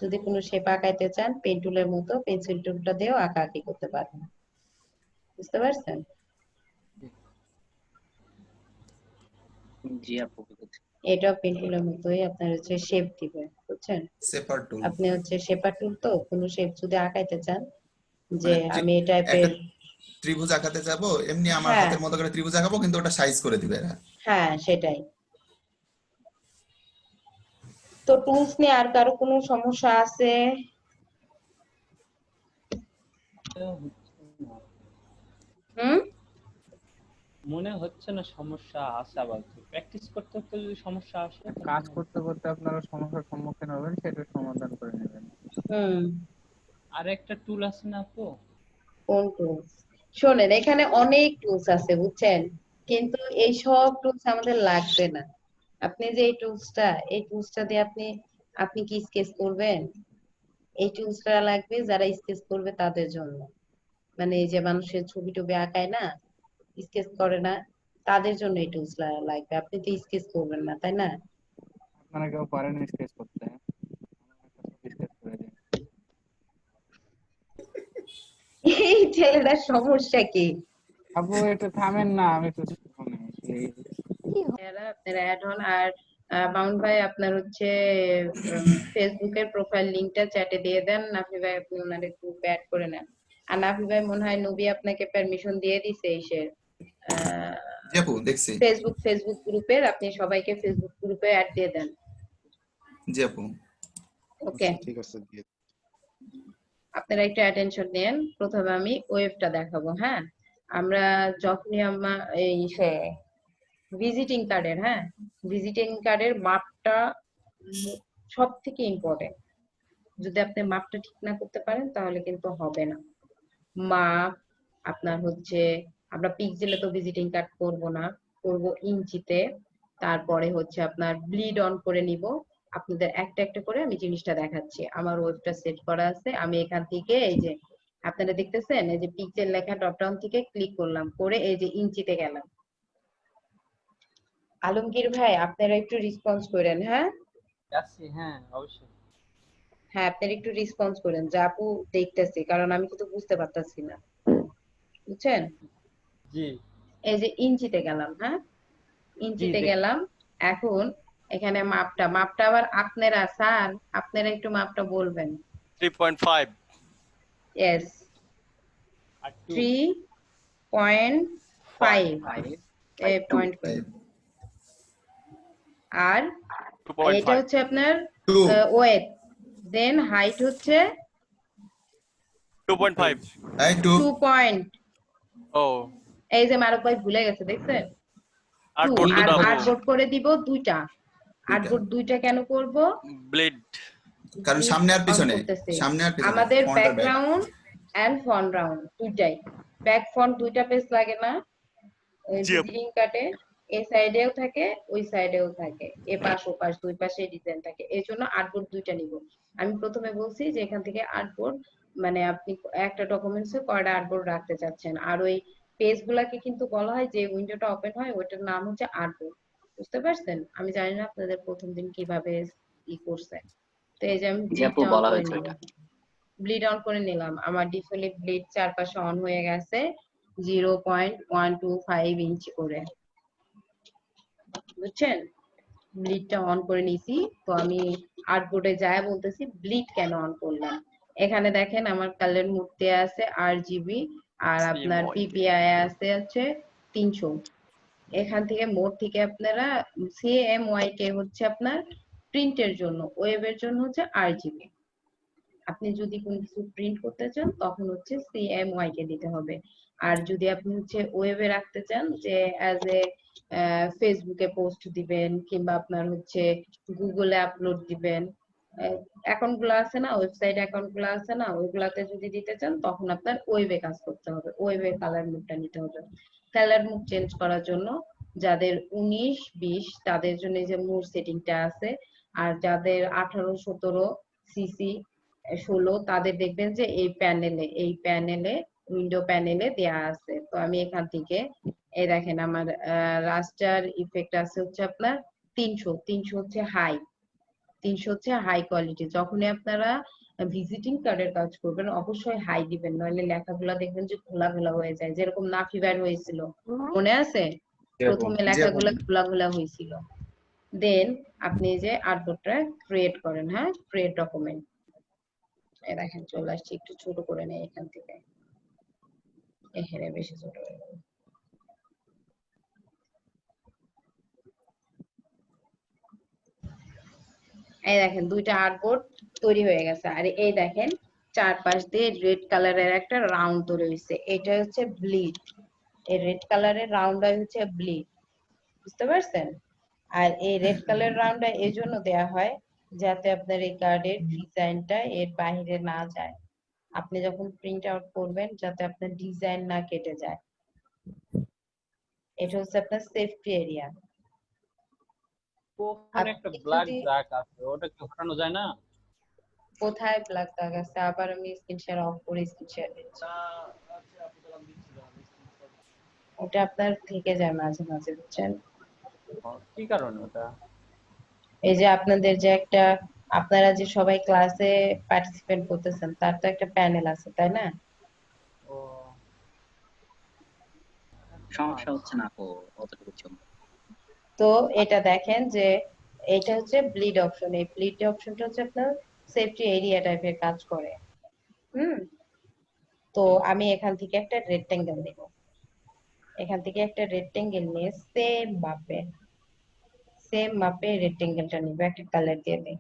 যদি কোনো শেপ আঁকাইতে চান, পেন টুলের মতো পেন্সিল টুলটা দিয়েও আঁকা আঁকি করতে পারবেন। বুঝতে পারছেন? জি আপু বুঝেছি। এটাও পেন টুলের মতোই, আপনার হচ্ছে শেপ দিবে, বুঝছেন? সেপার টুল, আপনি হচ্ছে শেপার টুল, তো কোনো শেপ যদি আঁকাইতে চান, যে মানে আমি এই একটা টাইপের, ত্রিভুজ আঁকাতে যাবো, এমনি আমার হ্যাঁ হাতের মতো করে ত্রিভুজ আঁকাবো, কিন্তু ওটা সাইজ করে দিবে এরা। হ্যাঁ সেটাই। তো টুলস নিয়ে আর কারো কোনো সমস্যা আছে? হুম, মনে হচ্ছে না সমস্যা আছে, আবার প্র্যাকটিস করতে করতে যদি সমস্যা আসে কাজ করতে করতে আপনারা সমস্যার সম্মুখীন হবেন, সেটা সমাধান করে নেবেন। আর একটা টুল আছে না আপু? কোন টুলস? শোনেন, এখানে অনেক টুলস আছে বুঝছেন, কিন্তু এই সব টুলস আমাদের লাগবে না। আপনি যে এই টুলসটা দিয়ে আপনি আপনি কি স্কেচ করবেন? এই টুলসটা লাগবে যারা স্কেচ করবে তাদের জন্য। মানে এই যে মানুষের ছবি টবি আঁকায় না, স্কেচ করে না, তাদের জন্য এই টুলস লাগবে। আপনি তো স্কেচ করবেন না, তাই না? আপনারা কেউ পারেন স্কেচ করতে? স্কেচ করে দিন। এই ছেলেটার সমস্যা কি? আপু এটা থামেন না, আমি তো শুনি। আপনারা অ্যাড হন। আর বাউন্ড ভাই আপনার হচ্ছে ফেসবুকের প্রোফাইল লিংকটা চ্যাটে দিয়ে দেন, নাফি ভাই আপনি ওনারে গ্রুপে অ্যাড করে নেন। আর নাফি ভাই মনে হয় নবী আপনাকে পারমিশন দিয়ে দিছে ইসের জি আপু দেখছি। ফেসবুক গ্রুপের, আপনি সবাইকে ফেসবুক গ্রুপে অ্যাড দিয়ে দেন। জি আপু ওকে, ঠিক আছে দিয়ে আপনারা একটু অ্যাটেনশন দেন। প্রথমে আমি ওয়েবটা দেখাবো। হ্যাঁ, আমরা যখনই আমার এই ভিজিটিং কার্ডের, হ্যাঁ, ভিজিটিং কার্ডের মাপটা সব থেকে ইম্পর্টেন্ট। যদি আপনি মাপটা ঠিক না করতে পারেন তাহলে কিন্তু হবে না। মাপ আপনার হচ্ছে, আমরা পিক্সেলে তো ভিজিটিং কার্ড করব না, করব ইঞ্চিতে। তারপরে হচ্ছে আপনার ব্লিড অন করে নিব। আপনাদের একটা একটা করে আমি জিনিসটা দেখাচ্ছি। আমার ওয়েবটা সেট করা আছে। আমি এখান থেকে এই যে আপনারা দেখতেছেন, এই যে পিক্সেল লেখা ড্রপডাউন থেকে ক্লিক করলাম, করে এই যে ইঞ্চিতে গেলাম। আলমগীর ভাই আপনারা একটু রেসপন্স করেন। হ্যাঁ আছি, হ্যাঁ অবশ্যই। হ্যাঁ, আপনারা একটু রেসপন্স করেন, যা আপু দেখতেছি, কারণ আমি কিন্তু বুঝতে পারতাছি না, বুঝছেন? জি এই যে ইঞ্চিতে গেলাম, হ্যাঁ, ইঞ্চিতে গেলাম। এখন এখানে মাপটা আবার আপনারা স্যার, আপনারা একটু মাপটা বলবেন। 3.5 यस, আর 3.5 পয়েন্ট আর এটা 2.5 হচ্ছে আপনার 2 ওয়েট, দেন হাইট হচ্ছে 2.5 এই 2 2 পয়েন্ট। ও এই যে মারুফ ভাই ভুলে গেছে, দেখছেন? 8 2 বোর্ড আর ডাবল 8 বোর্ড করে দিব দুইটা। 8 বোর্ড দুইটা কেন করব? ব্লেড, কারণ সামনে আর পিছনে, সামনে আর পিছনে আমাদের ফ্রন্ট আর ব্যাক। ব্যাকগ্রাউন্ড এন্ড ফরগ্রাউন্ড দুইটাই, ব্যাক ফ্রন্ট দুইটা পেজ লাগে না ওই জি আপু। ভিজিটিং কার্ডে? এই সাইডেও থাকে, ওই সাইডেও থাকে, এ পাশ ও পাশ দুই পাশে ডিজাইন থাকে। এই জন্য আর্টবোর্ড দুইটা নিব। আমি প্রথমে বলছি যে এখান থেকে আর্টবোর্ড মানে আপনি একটা ডকুমেন্টসে কয়টা আর্টবোর্ড রাখতে চাচ্ছেন। আর ওই পেজ গুলাকে কিন্তু বলা হয়, যে উইন্ডোটা ওপেন হয় ওইটার নাম হচ্ছে আর্টবোর্ড। বুঝতে পারছেন? আমি জানি না আপনাদের প্রথম দিন কিভাবে ই করছে। তো এই যে আমি জি আপু ব্লিড অন বলা করে হয়েছে নিলাম, ওইটা। ব্লিড অন করে নিলাম। আমার ডিফল্ট ব্লিড চারপাশে অন হয়ে গেছে 0.125 ইঞ্চি করে, বুঝছেন? ব্লিডটা অন করে নিছি। তো আমি আর্টবোর্ডে যায় বলতেছি ব্লিড কেন অন করলাম। এখানে দেখেন আমার কালার মোড দেয়া আছে RGB, আর আপনার PPI আছে হচ্ছে 300। এখান থেকে মোড থেকে আপনারা CMYK হচ্ছে আপনার প্রিন্টের জন্য, ওয়েবের জন্য হচ্ছে RGB। আপনি যদি কোনো কিছু প্রিন্ট করতে চান তখন হচ্ছে CMYK দিতে হবে। আর যদি আপনি হচ্ছে ওয়েবে রাখতে চান, যে অ্যাজ এ ফেসবুকে পোস্ট দিবেন কিংবা আপনার হচ্ছে গুগলে আপলোড দিবেন, অ্যাকাউন্ট গুলো আছে না, ওয়েবসাইট অ্যাকাউন্ট গুলো আছে না, ওইগুলাতে যদি দিতে চান তখন আপনার ওয়েবে কাজ করতে হবে, ওয়েবে কালার মুডটা নিতে হবে। কালার মুড চেঞ্জ করার জন্য যাদের 19-20 তাদের জন্য এই যে মুড সেটিংটা আছে। আর যাদের 18-17 CC 16 তাদের দেখবেন যে এই প্যানেলে উইন্ডো প্যানেলে দেয়া আছে। তো আমি এখান থেকে এই দেখেন আমার রাস্টার ইফেক্ট আছে হচ্ছে আপনার 300 হচ্ছে হাই, 300 হচ্ছে হাই কোয়ালিটি। যখনই আপনারা ভিজিটিং কার্ডের কাজ করবেন অবশ্যই হাই দিবেন, নইলে লেখাগুলো দেখবেন যে ঘোলা হয়ে যায়, যেরকম নাফি বের হয়েছিল, মনে আছে? প্রথমে লেখাগুলো ঘোলা হয়েছিল। দেন আপনি যে আর্টবোর্ডটা ক্রিয়েট করেন, হ্যাঁ, ক্রিয়েট ডকুমেন্ট। এই দেখেন চলে আসছে, একটু ছোট করে নেই এখান থেকে, এখানে বেশি ছোট হয়ে গেল। এই দেখেন দুইটা আর্টবোর্ড তৈরি হয়ে গেছে। আর এই দেখেন চারপাশ দিয়ে রেড কালারের একটা রাউন্ড তৈরি হয়েছে, এটা হচ্ছে ব্লিড। এই রেড কালারের রাউন্ড হচ্ছে ব্লিড, বুঝতে পারছেন? আর এই রেড কালার রাউন্ডটা এই জন্য দেয়া হয় যাতে আপনার এই কার্ডের ডিজাইনটা এর বাইরে না যায়। আপনি যখন প্রিন্ট আউট করবেন যাতে আপনার ডিজাইন না কেটে যায়। এটা হচ্ছে আপনার সেফটি এরিয়া। ওখানে একটা ব্ল্যাক দাগ আছে, ওটা কি হটানো যায় না? কোথায় ব্ল্যাক দাগ আছে? আবার আমি স্ক্রিন শেয়ার অফ করে স্ক্রিন শেয়ার দিচ্ছি। ওটা আপনার থেকে যায় মাঝে মাঝে, বুঝছেন? কি কারণে ওটা? এই যে আপনাদের যে একটা, আপনারা যে সবাই ক্লাসে পার্টিসিপেট করতেছেন তার তো একটা প্যানেল আছে, তাই না? ও সমস্যা হচ্ছে না আপু, অতটুকু ছিল। তো এটা দেখেন যে এটা হচ্ছে ব্লিড অপশন। এই ব্লিড অপশনটা হচ্ছে আপনার সেফটি এরিয়া টাইপের কাজ করে। তো আমি এখান থেকে একটা রেক্টেঙ্গেল নেব। এখান থেকে একটা রেক্টেঙ্গেল নিয়ে সেম মাপে রেক্টেঙ্গেলটা নিব, একটা কালার দিয়ে দিই।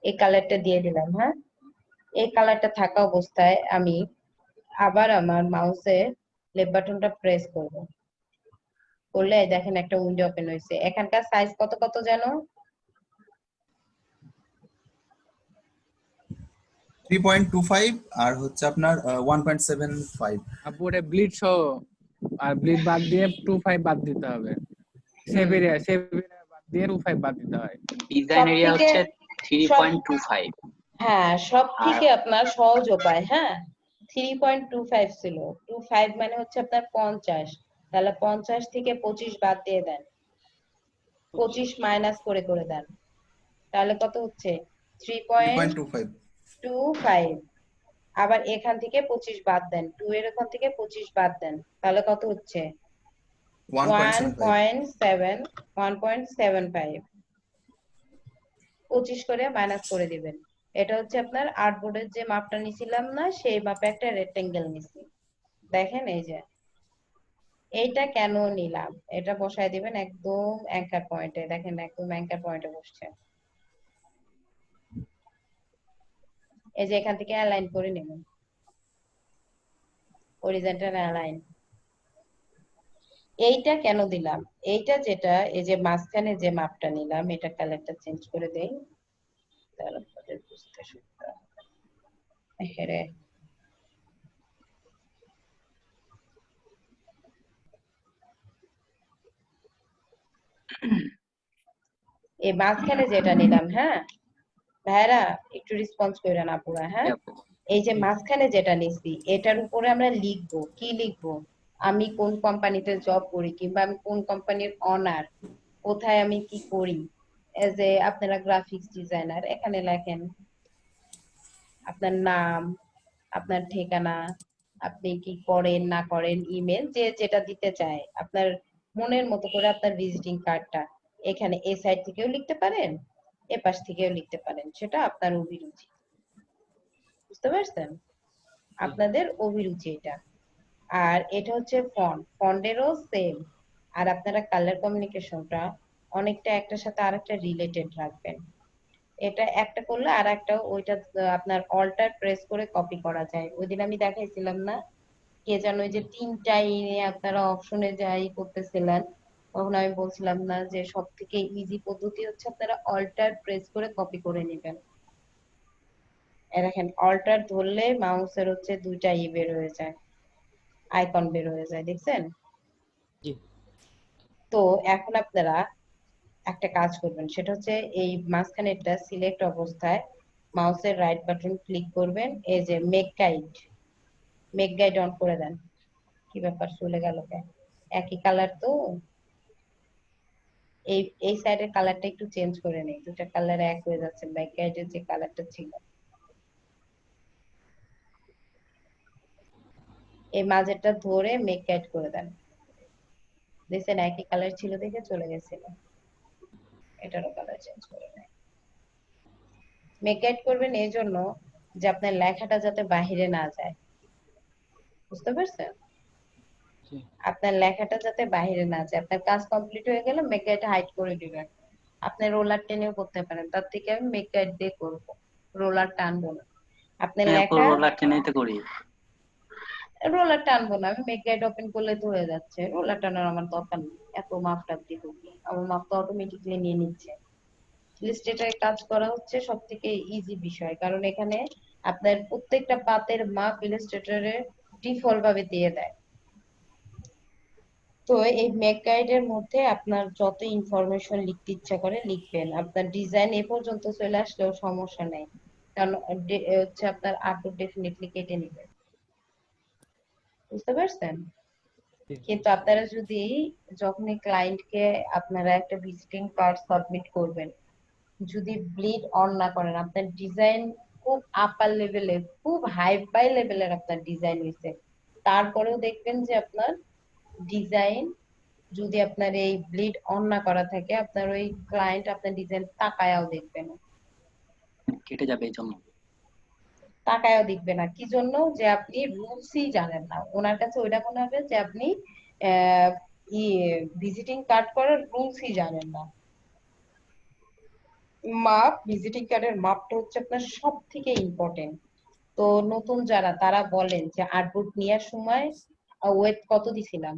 এই কালারটা দিয়ে দিলাম। হ্যাঁ, এই কালারটা থাকা অবস্থায় আমি আবার আমার মাউসে লেফট বাটনটা প্রেস করব। করলে দেখেন একটা উইন্ডো ওপেন হয়েছে। এখানকার সাইজ কত কত যেন? 3.25 আর হচ্ছে আপনার 1.75। আপু ওটা ব্লিড সহ, আর ব্লিড বাদ দিয়ে 25 বাদ দিতে হবে। সেভ এরিয়া বাদ দিয়ে 25 বাদ দিতে হয়। ডিজাইন এরিয়া সবথেকে হচ্ছে 3.25। হ্যাঁ, সব আর থেকে আপনার সহজ উপায়। হ্যাঁ, 3.25 ছিল। 25 মানে হচ্ছে আপনার 50। তাহলে 50 থেকে 25 বাদ দিয়ে দেন, 25 মাইনাস করে করে দেন। তাহলে কত হচ্ছে? 3.25। 3.25। আবার এখান থেকে 25 বাদ দেন, 2 এর ওখান থেকে 25 বাদ দেন, তাহলে কত হচ্ছে? 1.75। 1.75। 25 করে মাইনাস করে দিবেন। এটা হচ্ছে আপনার আর্টবোর্ডের যে মাপটা নিছিলাম না, সেই মাপে একটা রেক্টেঙ্গেল নিছি। দেখেন এই যে এইটা কেন নিলাম, এটা বসায় দিবেন একদম অ্যাঙ্কার পয়েন্টে। দেখেন একদম অ্যাঙ্কার পয়েন্টে বসছে। এই যে এখান থেকে অ্যালাইন করে নেবেন, হরিজন্টাল অ্যালাইন। এইটা কেন দিলাম? এইটা যেটা, এই যে মাঝখানে যে মাপটা নিলাম, এটা কালারটা চেঞ্জ করে দেই, তাহলে আপনাদের বুঝতে সুবিধা হবে। হেরে এই মাঝখানে যেটা নিলাম, হ্যাঁ ভাইরা একটু রেসপন্স কইরা না পুরা। হ্যাঁ, এই যে মাঝখানে যেটা নিছি এটার উপরে আমরা লিখবো, কি লিখবো? আমি কোন কোম্পানিতে জব করি, কিংবা আমি কোন কোম্পানির অনার, কোথায় আমি কি করি। এজ এ আপনারা গ্রাফিক্স ডিজাইনার, এখানে লেখেন আপনার নাম, আপনার ঠিকানা, আপনি কি করেন না করেন, ইমেল, যে যেটা দিতে চায় আপনার মনের মতো করে আপনার ভিজিটিং কার্ডটা এখানে এই সাইড থেকেও লিখতে পারেন, এ পাশ থেকেও লিখতে পারেন, সেটা আপনার অভিরুচি। বুঝতে পারছেন? আপনাদের অভিরুচি এটা। আর এটা হচ্ছে ফন্টেরও সেম। আর আপনারা কালার কমিউনিকেশনটা অনেকটা একটার সাথে আরেকটা রিলেটেড রাখবেন। এটা একটা করলে আর একটা ওইটা আপনার অল্টার প্রেস করে কপি করা যায়। ওইদিন আমি দেখাইছিলাম না, কে যেন ওই যে তিনটা নিয়ে আপনারা অপশনে যাই করতেছিলেন, তখন আমি বলছিলাম না যে সব থেকে ইজি পদ্ধতি হচ্ছে আপনারা অল্টার প্রেস করে কপি করে নেবেন। দেখেন অল্টার ধরলে মাউসের হচ্ছে দুইটা বের হয়ে যায়, আইকন বের হয়ে যায়, দেখছেন? জি। তো এখন আপনারা একটা কাজ করবেন, সেটা হচ্ছে এই মাঝখানেরটা সিলেক্ট অবস্থায় মাউসের রাইট বাটন ক্লিক করবেন, এই যে মেক গাইড অন করে দেন। কি ব্যাপার, চলে গেল কেন? একই কালার তো। এই সাইডের কালারটা একটু চেঞ্জ করে নেই, দুটা কালার এক হয়ে যাচ্ছে। মেক গাইডের যে কালারটা ছিল এই মাঝেরটা ধরে মেক গাইড করে দেন। দেখছেন একই কালার ছিল দেখে চলে গেছিল, এটারও কালার চেঞ্জ করে নেই। মেক গাইড করবেন এই জন্য যে আপনার লেখাটা যাতে বাহিরে না যায়, বুঝতে পারছেন? জি। আপনার লেখাটা যাতে বাহিরে না যায়। আপনার কাজ কমপ্লিট হয়ে গেলে মেক গাইড হাইড করে দিবেন। আপনি রোলার টেনেও করতে পারেন, তার থেকে আমি মেক গাইড দিয়ে করবো, রোলার টানবো না। আপনার হ্যাঁ লেখা রোলার টেনেই তো করি। রোলার টানবো না, আমি মেক গাইড ওপেন করলে তো হয়ে যাচ্ছে, রোলার টানার আমার দরকার নেই, এত মাপ টাপ দিব কি, আমার মাপ তো অটোমেটিকলি নিয়ে নিচ্ছে। ইলাস্ট্রেটরে কাজ করা হচ্ছে সব থেকে ইজি বিষয়, কারণ এখানে আপনার প্রত্যেকটা পাতের মাপ ইলাস্ট্রেটরে ডিফল্ট ভাবে দিয়ে দেয়। তো এই মেক গাইডের মধ্যে আপনার যত ইনফরমেশন লিখতে ইচ্ছা করে লিখবেন, আপনার ডিজাইন এ পর্যন্ত চলে আসলেও সমস্যা নেই, কারণ হচ্ছে আপনার আউটপুট ডেফিনেটলি কেটে নেবে, বুঝতে পারছেন? কিন্তু আপনারা যদি যখনই ক্লায়েন্টকে আপনারা একটা ভিজিটিং কার্ড সাবমিট করবেন, যদি ব্লিড অন না করেন, আপনার ডিজাইন খুব আপার লেভেলে, খুব হাই ফাই লেভেলের আপনার ডিজাইন হয়েছে, তারপরেও দেখবেন যে আপনার ডিজাইন যদি আপনার এই ব্লিড অন না করা থাকে, আপনার ওই ক্লায়েন্ট আপনার ডিজাইন তাকায়াও দেখবে না, কেটে যাবে এই জন্য। তাকায়াও দেখবে না। কি জন্য? যে আপনি রুলসই জানেন না, ওনার কাছে ওইটা মনে হবে যে আপনি ভিজিটিং কার্ড করার রুলসই জানেন না। মাপ, ভিজিটিং কার্ডের মাপটা হচ্ছে আপনার সব থেকে ইম্পর্টেন্ট। তো নতুন যারা তারা বলেন যে আর্টবোর্ড নেওয়ার সময় ওয়েট কত দিছিলাম?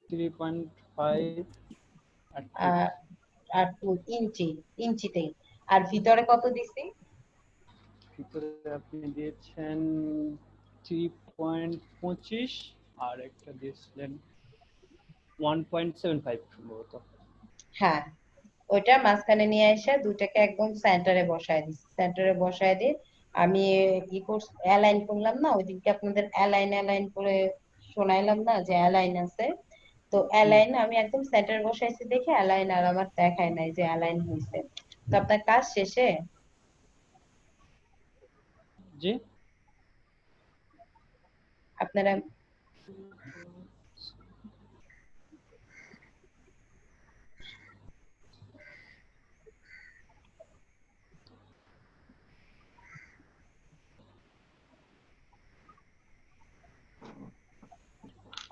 3.5 আর 2 ইঞ্চি, ইঞ্চিতে। আর ভিতরে কত দিছি? ভিতরে আপনি দিয়েছেন 3.25 আর একটা দিয়েছিলেন 1.75 সম্ভবত। হ্যাঁ, ওইটা মাঝখানে নিয়ে এসে দুটাকে একদম সেন্টারে বসায় দিছি, সেন্টারে বসায় দিয়ে আমি কি করছি, অ্যালাইন করলাম না, ওই দিনকে আপনাদের অ্যালাইন করে শোনাইলাম না যে অ্যালাইন আছে, তো অ্যালাইন আমি একদম সেন্টারে বসাইছি দেখে অ্যালাইন আর আমার দেখায় নাই যে অ্যালাইন হয়েছে। তো আপনার কাজ শেষে জি আপনারা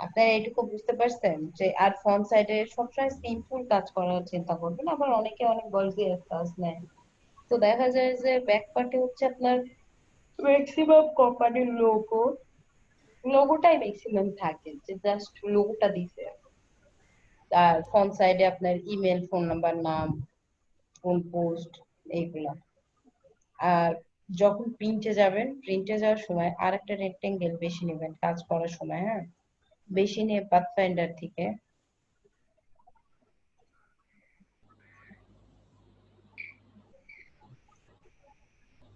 আপনারা এইটুকু বুঝতে পারছেন যে আর ফ্রন্ট সাইডে সবসময় সিম্পল কাজ করার চিন্তা করবেন, আবার অনেকে অনেক গর্জিয়াস কাজ নেয়, তো দেখা যায় যে ব্যাক পার্টে হচ্ছে আপনার ম্যাক্সিমাম কোম্পানির লোগোটাই ম্যাক্সিমাম থাকে, যে জাস্ট লোগোটা দিছে, আর ফ্রন্ট সাইডে আপনার ইমেল, ফোন নাম্বার, নাম, ফোন পোস্ট, এইগুলা। আর যখন প্রিন্টে যাবেন, প্রিন্টে যাওয়ার সময় আর একটা রেক্টেঙ্গেল বেশি নেবেন কাজ করার সময়, হ্যাঁ, বেশি নিয়ে পাথফাইন্ডার থেকে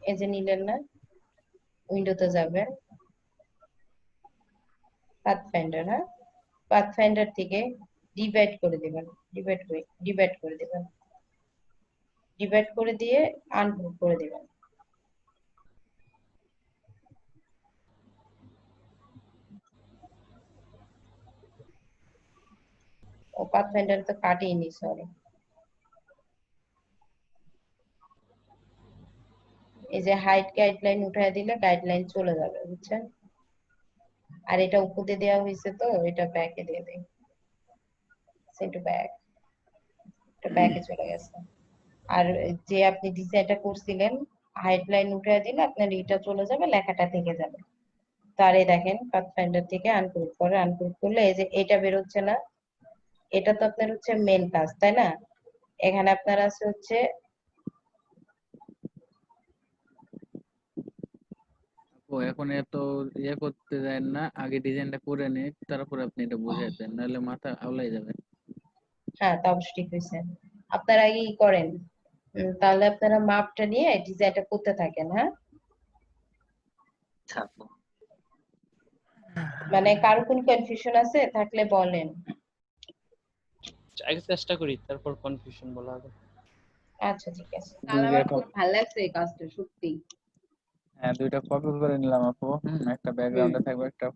এই যে নিলেন না, উইন্ডোতে যাবেন, পাথফাইন্ডার, হ্যাঁ, পাথফাইন্ডার থেকে ডিভাইড করে দিবেন, ডিভাইড করে দিবেন, ডিভাইড করে দিয়ে আনগ্রুপ করে দিবেন। ও পাথফাইন্ডার তো কাটিয়ে নি, সরি। এই যে হাইট গাইডলাইন উঠায় দিলে গাইডলাইন চলে যাবে, বুঝছেন? আর এটা উপরে দেওয়া হয়েছে, তো এটা ব্যাকে দিয়ে দেই, সেন্টার ব্যাক, এটা ব্যাকে চলে গেছে। আর যে আপনি ডিজাইনটা করছিলেন, হাইট লাইন উঠায় দিলে আপনার এটা চলে যাবে, লেখাটা থেকে যাবে। তার এই দেখেন পাথফাইন্ডার থেকে আনগ্রুপ করলে এই যে এটা বের হচ্ছে না, এটা তো আপনার হচ্ছে মেন কাজ, তাই না? এখানে আপনার আছে হচ্ছে ও এখন এত ইয়ে করতে দেন না, আগে ডিজাইনটা করে নে, তারপর আপনি এটা বুঝাই দেন, নাহলে মাথা আউলাই যাবে। হ্যাঁ, তা অবশ্যই ঠিক হয়েছে, আপনারা আগে ই করেন, তাহলে আপনারা মাপটা নিয়ে ডিজাইনটা করতে থাকেন, হ্যাঁ। আচ্ছা আপু। মানে কারো কোন কনফিউশন আছে থাকলে বলেন। আগে চেষ্টা করি, তারপর কনফিউশন বলা হবে। আচ্ছা ঠিক আছে, তাহলে আমার দুইটা খুব ভালো লাগছে এই কাজটা সত্যি। হ্যাঁ, দুইটা কপি করে নিলাম আপু। একটা ব্যাকগ্রাউন্ডে থাকবে, একটা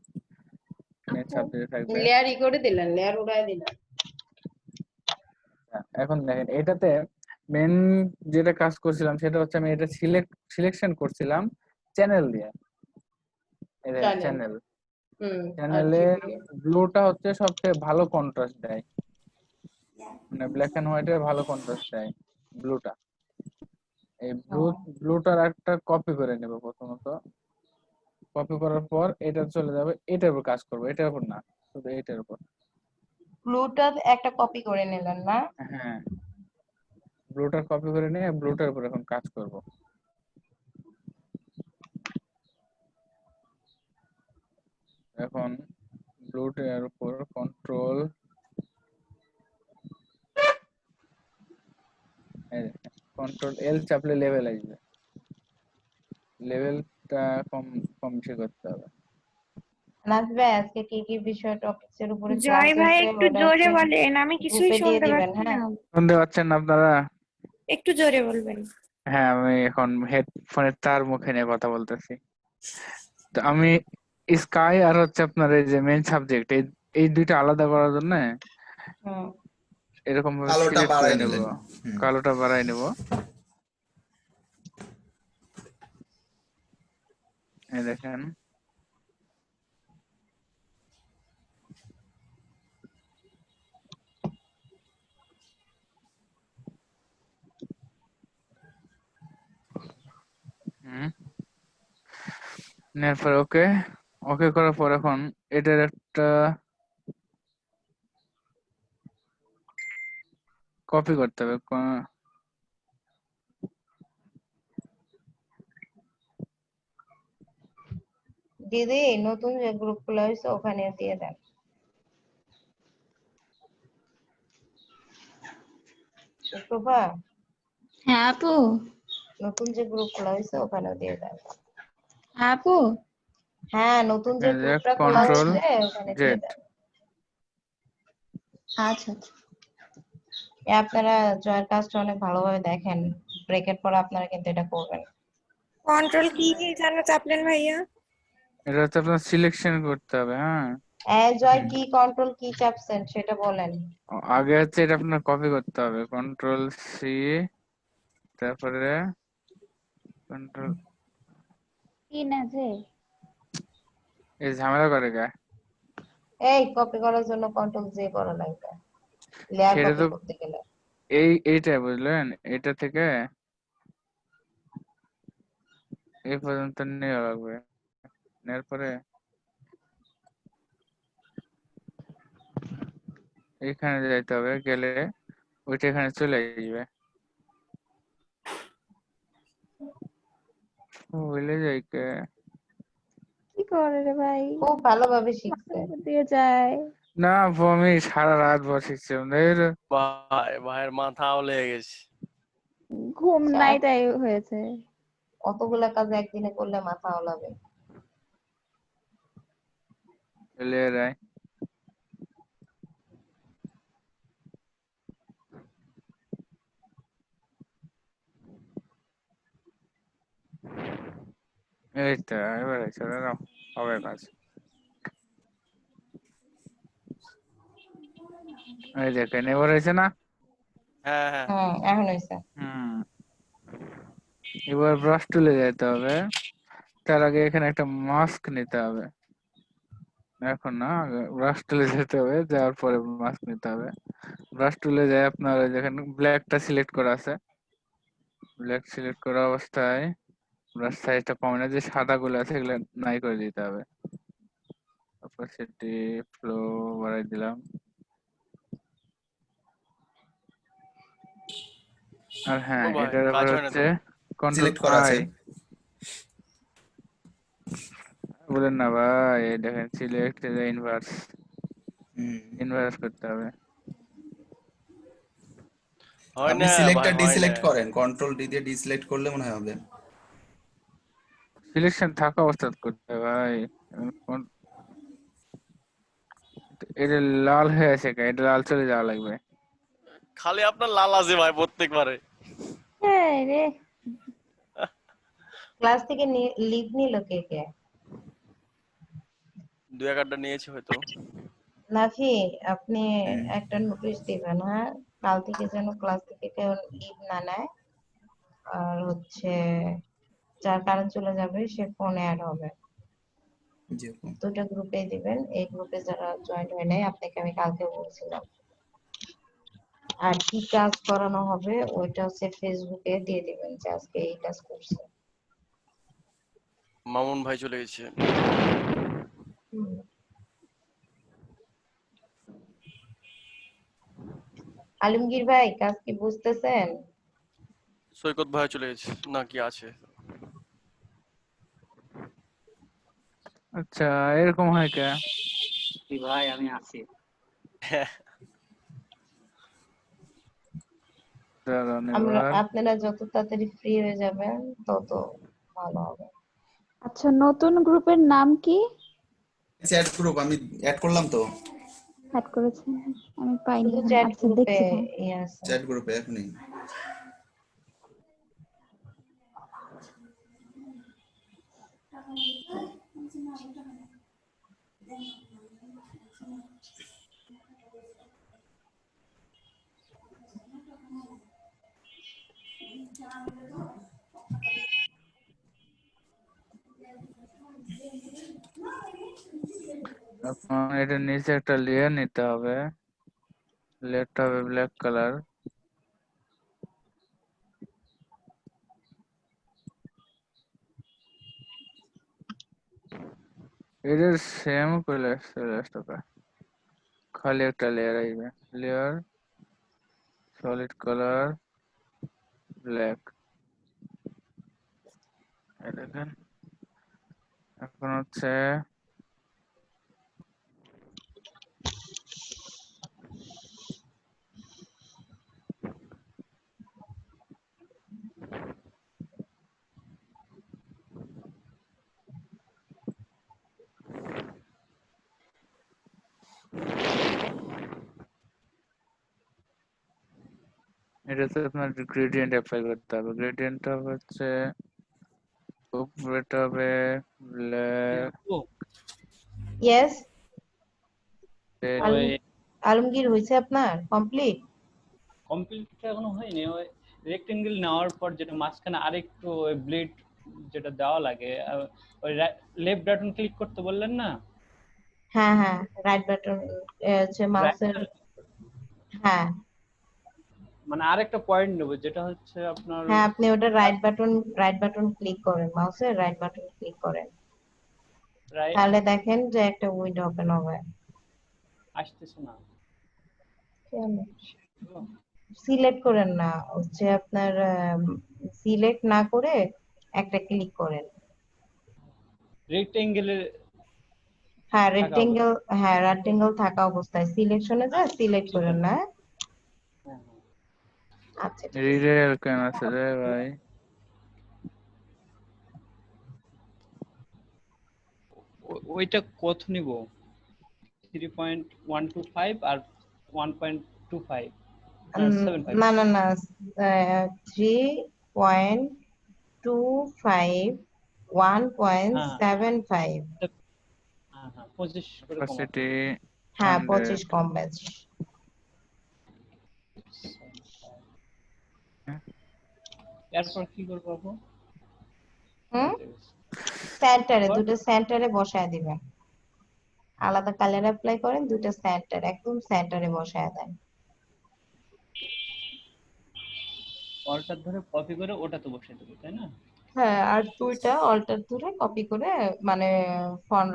নেট সাবজেক্টে থাকবে। লেয়ার ই করে দিলেন, লেয়ার উড়ায় দিলেন। এখন দেখেন এটাতে মেন যেটা কাজ করছিলাম সেটা হচ্ছে আমি এটা সিলেকশন করছিলাম চ্যানেল দিয়ে। এই যে Channel, চ্যানেল, আর চ্যানেলে GPA ব্লুটা হচ্ছে সবচেয়ে ভালো কন্ট্রাস্ট দেয়, মানে ব্ল্যাক এন্ড হোয়াইটের ভালো কন্ট্রাস্ট দেয় ব্লুটা। এই হুম। ব্লুটার একটা কপি করে নেব প্রথমত। কপি করার পর এটা চলে যাবে এটার উপর কাজ করবো, এটার উপর না, শুধু এটার উপর। ব্লুটা একটা কপি করে নিলেন না? হ্যাঁ, ব্লুটার কপি করে নিয়ে ব্লুটার উপর এখন কাজ করব। এখন ব্লুটার উপর কন্ট্রোল এল চাপলে লেভেল আসবে। লেভেলটা কম কম বেশি করতে হবে। নাজবে আজকে কি কি বিষয় টপিকস এর উপরে ক্লাস জয় ভাই হয়েছে একটু ওটা জোরে একটু বলেন, আমি কিছুই গ্রুপে দিয়ে শুনতে দিবেন, পাচ্ছি হ্যাঁ? না। শুনতে পাচ্ছেন না আপনারা? একটু জোরে বলবেন। হ্যাঁ, আমি এখন হেডফোনের তার মুখে নিয়ে কথা বলতেছি। তো আমি স্কাই আর হচ্ছে আপনার এই যে মেইন সাবজেক্ট, এই দুইটা আলাদা করার জন্য হুম। এরকম ভাবে কালোটা সিলেক্ট করে বাড়াই নেব। নিলেন। হুম। কালোটা বাড়াই নেব। এই দেখেন, নেওয়ার পর ওকে ওকে করার পর এখন এটার একটা কপি করতে হবে। দিদি নতুন যে গ্রুপ গুলো হয়েছে ওখানে দিয়ে দেন। সুপ্রভা, হ্যাঁ আপু। নতুন যে গ্রুপ খোলা হয়েছে ওখানেও দিয়ে দেন। হ্যাঁ আপু। হ্যাঁ, নতুন যে এখানে যে গ্রুপটা খোলা কন্ট্রোল হয়েছে ওখানে দিয়ে জেড। দেন। আচ্ছা আচ্ছা। আপনারা জয়ের কাজটা অনেক ভালোভাবে দেখেন, ব্রেকের পর আপনারা কিন্তু এটা করবেন। কন্ট্রোল কি যেন চাপলেন ভাইয়া? এটা হচ্ছে আপনার সিলেকশন করতে হবে। হ্যাঁ, জয় কি কন্ট্রোল কি চাপছেন সেটা বলেন। আগে হচ্ছে এটা আপনার কপি করতে হবে, কন্ট্রোল সি, তারপরে কন্ট্রোল, কি না যে এই ঝামেলা করে গা। এই কপি করার জন্য কন্ট্রোল জে করা লাগবে লেয়ার সেটা কপি তো করতে গেলে। এইটা বুঝলেন, এটা থেকে এই পর্যন্ত নেওয়া লাগবে। নেওয়ার পরে এখানে যাইতে হবে, গেলে ওইটা এখানে চলে আসবে। ভুলে যাই কে। কি করে রে ভাই, খুব ভালোভাবে শিখছে। মাথার উপর দিয়ে যায়। না আপু, আমি সারা রাত বসেছি আমাদের। ভাইয়ের মাথাও লেগে গেছে। ঘুম নাই তাই হয়েছে। অতগুলা কাজ একদিনে করলে মাথা ওলাবে। চলে যায়। এই তো এবারে চলে যাও, হবে কাজ। এই দেখেন এবার হয়েছে না? হ্যাঁ হ্যাঁ। এখন হয়েছে। এবার ব্রাশ টুলে যেতে হবে। তার আগে এখানে একটা মাস্ক নিতে হবে। এখন না, ব্রাশ টুলে যেতে হবে, যাওয়ার পরে মাস্ক নিতে হবে। ব্রাশ টুলে যায় আপনার ওই যেখানে ব্ল্যাকটা সিলেক্ট করা আছে, ব্ল্যাক সিলেক্ট করা অবস্থায় ব্রাশ সাইজটা কমে না, যে সাদা গুলো আছে এগুলো নাই করে দিতে হবে। অপাসিটি ফ্লো বাড়াই দিলাম। আর হ্যাঁ, ও ভাই এটার কাজ ব্যাপার হয় না হচ্ছে তো। কন্ট্রোল সিলেক্ট করা আছে। আই। বলেন না ভাই, এই দেখেন সিলেক্ট ইনভার্স, ইনভার্স করতে হবে। হয় আপনি না সিলেক্টটা ভাই, হয় না। ডিসিলেক্ট করেন, কন্ট্রোল ডি দিয়ে ডিসিলেক্ট করলে মনে হয় হবে। সিলেকশন থাকা অবস্থা করতে হবে ভাই। এটা লাল হয়ে আছে, এটা লাল চলে যাওয়া লাগবে। খালি আপনার লাল আছে ভাই প্রত্যেকবারে। এই রে, ক্লাস থেকে লিভ নিল কে কে? দু একটা নিয়েছি হয়তো। নাফি, আপনি একটা নোটিশ দিবেন, হ্যাঁ, কাল থেকে যেন ক্লাস থেকে কেউ লিভ না নেয়। আর হচ্ছে যার কারেন্ট চলে যাবে সে ফোনে অ্যাড হবে। জি আপু। দুটো গ্রুপে দিবেন, এই গ্রুপে যারা জয়েন হয় নাই আপনাকে আমি কালকে বলছিলাম। আর কি কাজ করানো হবে ওইটা হচ্ছে ফেসবুকে দিয়ে দিবেন যে আজকে এই কাজ করছে। মামুন ভাই চলে গেছে। হুম। আলমগীর ভাই কাজ কি বুঝতেছেন? সৈকত ভাই চলে গেছে না কি আছে? আচ্ছা এরকম হয় কে? ভাই আমি আছি। দাঁড়ান আমরা এবার। আপনারা যত তাড়াতাড়ি ফ্রি হয়ে যাবেন তত ভালো হবে। আচ্ছা নতুন গ্রুপের নাম কি? চ্যাট গ্রুপ আমি অ্যাড করলাম তো। অ্যাড করেছেন? আমি পাইনি শুধু এখন। চ্যাট আচ্ছা গ্রুপে দেখছি তাহলে। ইয়ে আছে। চ্যাট গ্রুপে এখনই। এখন এটার নিচে একটা লেয়ার নিতে হবে। লেয়ারটা হবে ব্ল্যাক কালার। এটার সেম চলে আসবে, খালি একটা লেয়ার আসবে। Layer solid colour black. দেখেন এখন হচ্ছে এটাতে আপনার গ্রেডিয়েন্ট অ্যাপ্লাই করতে হবে। গ্রেডিয়েন্টটা হচ্ছে উপরেটা হবে ব্ল্যাক, ইয়েস ওই আলমগীর হয়েছে আপনার কমপ্লিট? কমপ্লিট এখনো হয়নি। ওই রেক্টেঙ্গেল নেওয়ার পর যেটা মাঝখানে আরেকটু ওই ব্লেড যেটা দেওয়া লাগে, ওই লেফট বাটন ক্লিক করতে বললেন না? হ্যাঁ হ্যাঁ রাইট বাটন হচ্ছে মাউসের। হ্যাঁ মানে আরেকটা পয়েন্ট নেব যেটা হচ্ছে আপনার হ্যাঁ আপনি ওটা রাইট বাটন ক্লিক করেন, মাউসের রাইট বাটন ক্লিক করেন, রাইট তাহলে দেখেন যে একটা উইন্ডো ওপেন হবে। আসতেছে না। সিলেক্ট করেন না, হচ্ছে আপনার সিলেক্ট না করে একটা ক্লিক করেন। রেক্টেঙ্গেলের হ্যাঁ থাকা রেক্টেঙ্গেল, হ্যাঁ রেক্টেঙ্গেল থাকা অবস্থায় সিলেকশনে যা সিলেক্ট করেন না। হ্যাঁ, আচ্ছা ঠিক আছে। রিডেল কেন আছে রে ভাই? ওইটা কত নিব? 3.125 আর 1.25 না 75? না না না 3.25 হ্যাঁ 1.75। হ্যাঁ হ্যাঁ 25 করে কমাতে ক্যাপাসিটি হ্যাঁ 100। 25 কম ব্যাচ। এরপর কি করবো আপু? হুম সেন্টারে, এরপর দুটো সেন্টারে বসায় দিবেন। আলাদা কালার অ্যাপ্লাই করেন, দুটো সেন্টার একদম সেন্টারে বসায় দেন। অল্টার ধরে কপি করে ওটাতে বসিয়ে দেবো, তাই না? হ্যাঁ আর দুইটা অল্টার ধরে কপি করে মানে ফ্রন্ট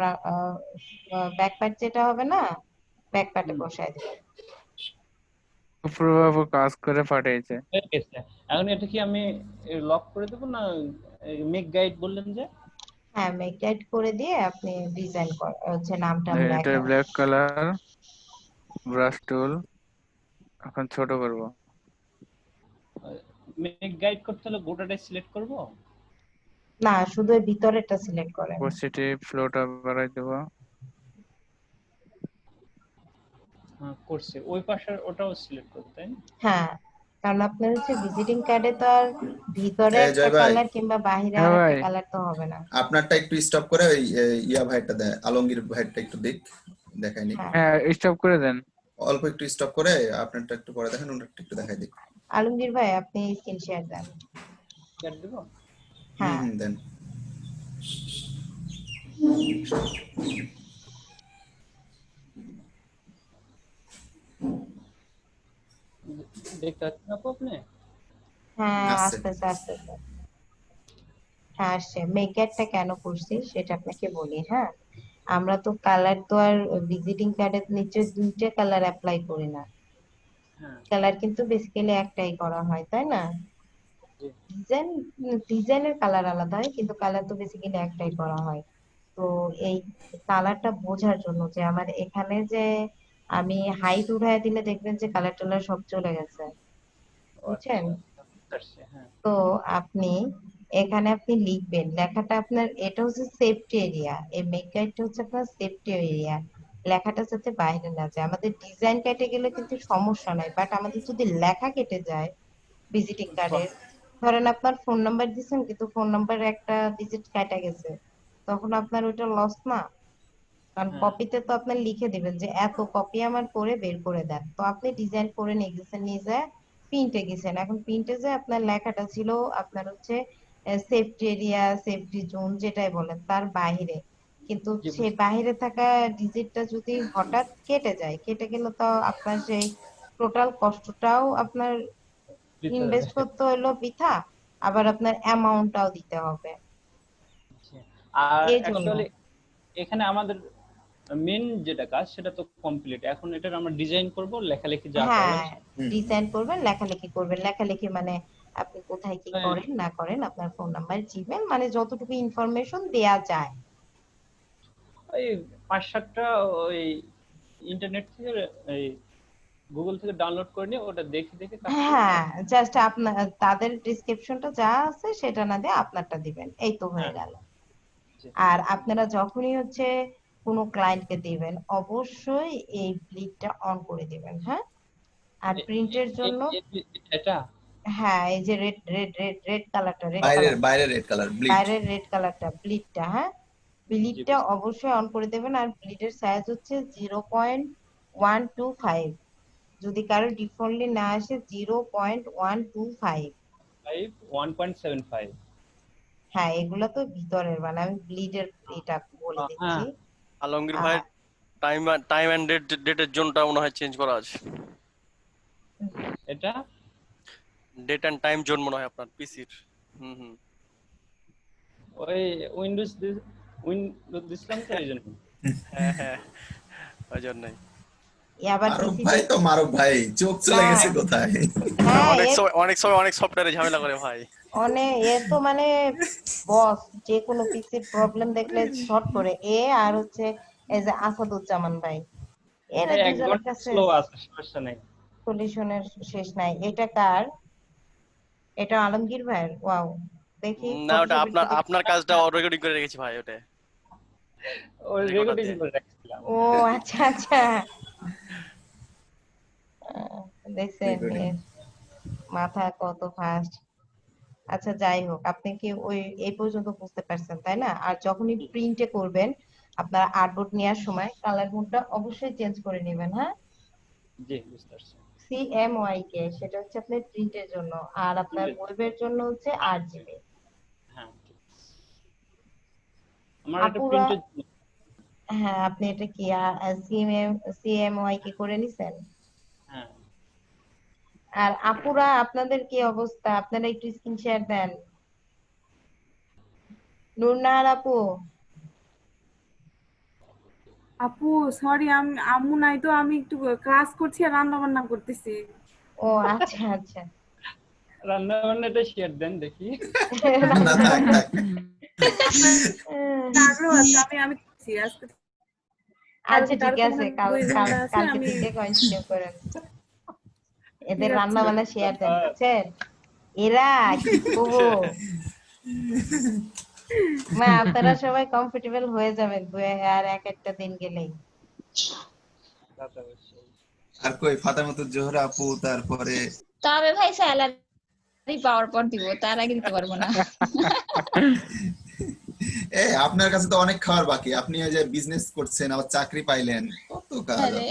ব্যাক পার্ট যেটা হবে না, ব্যাক পার্টে বসায় দিবেন। প্রভাব কাজ করে পাঠিয়েছে। হয়ে গেছে। এখন এটা কি আমি লক করে দেবো না মেক গাইড বললেন যে? হ্যাঁ মেক টাইট করে দিয়ে আপনি ডিজাইন হচ্ছে নামটা এটা লেখেন। ব্ল্যাক কালার, ব্রাশ টুল, এখন ছোট করব। মেক গাইড করতে হলে গোটাটাই সিলেক্ট করব? না শুধু এর ভিতরেরটা সিলেক্ট করেন। অপোসিটি ফ্লোটা বাড়াই দেব। হ্যাঁ করছে। ওই পাশের ওটাও সিলেক্ট করতে, তাই না? হ্যাঁ কারণ আপনার হচ্ছে ভিজিটিং কার্ডে তো আর ভিতরে এ একটা জয় ভাই, কালার কিংবা বাহিরে হ্যাঁ আর একটা ভাই। কালার তো হবে না। আপনারটা একটু স্টপ করে ওই ইয়া ভাইটা দেয়, আলমগীর ভাইটা একটু দেখায়নি। হ্যাঁ হ্যাঁ স্টপ করে দেন। অল্প একটু স্টপ করে আপনারটা একটু পরে দেখেন, ওনারটা একটু দেখাই দিই। আলমগীর ভাই আপনি স্ক্রিন শেয়ার দেন। শেয়ার দেবো? হ্যাঁ দেন। দেখতে পাচ্ছেন আপু আপনি? হ্যাঁ, আসছে। আসতেছে। হ্যাঁ, আসছে। মেকারটা কেন করছি সেটা আপনাকে বলি, হ্যাঁ? আমরা তো কালার তো আর ভিজিটিং কার্ডের নিচে 2টা কালার অ্যাপ্লাই করি না। হ্যাঁ কালার কিন্তু বেসিক্যালি একটাই করা হয়, তাই না? জি ডিজাইন ডিজাইনের কালার আলাদা হয়, কিন্তু কালার তো বেসিক্যালি একটাই করা হয়। তো এই কালারটা বোঝার জন্য যে আমার এখানে যে আমি হাইট উঠায় দিলে দেখবেন যে কালার টালার সব চলে গেছে, ও বুঝছেন? আচ্ছা বুঝতে পারছি, হ্যাঁ তো আপনি এখানে আপনি লিখবেন, লেখাটা আপনার এটা হচ্ছে সেফটি এরিয়া, এই মেক গাইডটা হচ্ছে আপনার সেফটি এরিয়া, লেখাটা যাতে বাইরে না যায়। আমাদের ডিজাইন কেটে গেলে কিন্তু সমস্যা নাই, বাট আমাদের যদি লেখা কেটে যায় ভিজিটিং কার্ডের, ধরেন আপনার ফোন নাম্বার দিচ্ছেন কিন্তু ফোন নাম্বারের একটা ডিজিট কেটে গেছে, তখন আপনার ওইটা লস না? কারণ হ্যাঁ কপিতে তো আপনার লিখে দিবেন যে এত কপি আমার করে বের করে দেন, তো আপনি ডিজাইন করে নিয়ে গেছেন, নিয়ে যায় প্রিন্টে গেছেন, এখন প্রিন্টে যে আপনার লেখাটা ছিল আপনার হচ্ছে সেফটি এরিয়া, সেফটি জোন যেটাই বলেন তার বাইরে, কিন্তু জি সেই বাইরে থাকা ডিজিটটা যদি হঠাৎ কেটে যায়, কেটে গেলে তো আপনার সেই টোটাল কষ্টটাও আপনার বুঝতে ইনভেস্ট পারছি। করতে হইলো বৃথা, আবার আপনার অ্যামাউন্টটাও দিতে হবে। জি। আর এই জন্য অ্যাকচুয়ালি এখানে আমাদের মেন যেটা কাজ সেটা তো কমপ্লিট, এখন এটার আমরা ডিজাইন করব, লেখালেখি যা করা হ্যাঁ, লাগে হুম। ডিজাইন করবেন, লেখালেখি করবেন। লেখালেখি মানে আপনি কোথায় কি হ্যাঁ, করেন না করেন, আপনার ফোন নাম্বার, জিমেল, মানে যতটুকু ইনফরমেশন দেয়া যায়। ওই 5-7টা ওই ইন্টারনেট থেকে এই গুগল থেকে ডাউনলোড করে নিয়ে ওটা দেখে দেখে কাজ করবো। হ্যাঁ, জাস্ট আপনার তাদের ডেসক্রিপশনটা যা আছে সেটা না দিয়ে আপনারটা দিবেন, এই তো হয়ে হ্যাঁ গেল। জি। আর আপনারা যখনই হচ্ছে কোনো ক্লায়েন্টকে দিবেন অবশ্যই এই ব্লিডটা অন করে দিবেন, হ্যাঁ? আর প্রিন্টের জন্য এটা হ্যাঁ, এই যে রেড রেড রেড রেড কালারটা, রেড বাইরের কালার, বাইরের রেড কালার ব্লিড। বাইরের রেড কালারটা, ব্লিডটা, হ্যাঁ, জি ব্লিডটা বুঝতে অবশ্যই অন করে দেবেন। আর ব্লিডের সাইজ হচ্ছে 0.125, যদি কারো ডিফল্টলি না আসে 0.125। 1.75। হ্যাঁ, এগুলো তো ভিতরের, মানে আমি ব্লিডের এটা বলে দিচ্ছি। হ্যাঁ আলমগীর ভাই, আর টাইম এন্ড ডেটের জোনটা মনে হয় চেঞ্জ করা আছে। এটা ডেট এন্ড টাইম জোন মনে হয় আপনার পিসির। হুম। ওই উইন্ডোজ দিছিলাম তো এই জন্য। হ্যাঁ, ওই জন্যই। আবার মারুফ পিসি ভাই তো মারুফ ভাই, চোখ চলে না, গেছে কোথায়? হ্যাঁ, অনেক সময় অনেক সফটওয়্যারে ঝামেলা করে ভাই। এ তো মানে বস, যে কোনো পিসির প্রবলেম দেখলে শর্ট করে আর হচ্ছে এই যে আসাদুজ্জামান ভাই, এরা এই 1 দুজনের ঘন্টা কাছে স্লো আছে, সমস্যা নাই। সলিউশনের শেষ নাই। এটা কার? এটা আলমগীর ভাইয়ের? ওয়াও, দেখি না, ওটা ফটোশপের আপনার দিকে। আপনার কাজটা রেকর্ডিং করে রেখেছি ভাই, ওটা ওই রেকর্ডার রেকর্ডিং দিয়ে। করে রাখছিলাম। ও আচ্ছা আচ্ছা, দেখছেন রেকর্ডিং। এর মাথা কত ফাস্ট। আচ্ছা, যাই হোক, আপনি কি ওই এই পর্যন্ত বুঝতে পারছেন, তাই না? আর যখনই প্রিন্টে করবেন আপনার আর্টবোর্ড নেওয়ার সময় কালার মোডটা অবশ্যই চেঞ্জ করে নেবেন, হ্যাঁ? জি বুঝতে পারছি। CMYK সেটা হচ্ছে আপনার প্রিন্টের জন্য, আর আপনার ওয়েবের জন্য হচ্ছে RGB। হ্যাঁ ঠিক। আমার এটা আপুরা, প্রিন্টের, হ্যাঁ, আপনি এটা কি CMYK করে নিছেন? হ্যাঁ আর আপুরা, আপনাদের কি অবস্থা? আপনারা একটু স্ক্রিন শেয়ার দেন। নুরনাহার আপু, আপু সরি, আমি আম্মু নাই তো, আমি একটু ক্লাস করছি আর রান্না বান্না করতেছি। ও আচ্ছা আচ্ছা। রান্না বান্নাটা শেয়ার দেন দেখি। না থাক থাক। আগ্রহ আছে, আমি করছি আজকে। আচ্ছা, ঠিক কালকে আছে, মনে হয় 2 ঘন্টা আছে, কালকে আমি থেকে কন্টিনিউ করেন। এদের ঠিক আছে। রান্না বান্না শেয়ার দেন, বুঝছেন? এরা কি করবো, মা আপনারা সবাই কমফোর্টেবল হয়ে যাবেন আর এক একটা দিন গেলেই। তা তো অবশ্যই। আর কই ফাতেমাতুর জোহরা আপু, তারপরে তবে ভাই স্যালারি পাওয়ার পর দিব, তার আগে দিতে পারবো না। আপনার কাছে তো অনেক খাওয়ার বাকি। আপনি ওই যে বিজনেস করছেন, আবার চাকরি পাইলেন, কত কাজ আরে আপনার।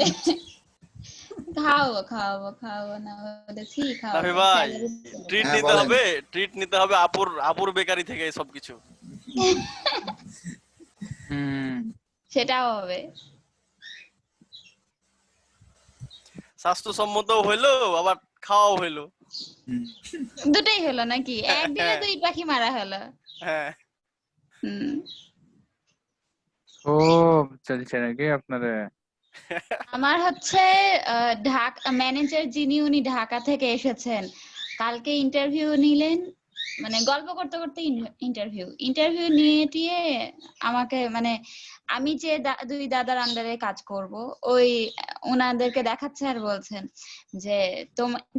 খাওয়াবো না, দেখি রাফি খাওয়াবো, ভাই, স্যালারি ট্রিট হ্যাঁ, নিতে বলেন। হবে, ট্রিট নিতে হবে আপুর বেকারি থেকে সবকিছু। হুম। সেটাও হবে। স্বাস্থ্যসম্মত হইলো, আবার খাওয়াও হইলো। হুম। দুটোই হলো নাকি? একদিনে 2 পাখি মারা হলো। হ্যাঁ হুম। খুব চলছে নাকি আপনাদের? আমার হচ্ছে ম্যানেজার যিনি উনি ঢাকা থেকে এসেছেন, কালকে ইন্টারভিউ নিলেন, মানে গল্প করতে করতে ইন্টারভিউ নিয়ে টিয়ে আমাকে মানে আমি যে 2 দাদার আন্ডারে কাজ করব ওই ওনাদেরকে দেখাচ্ছে আর বলছেন যে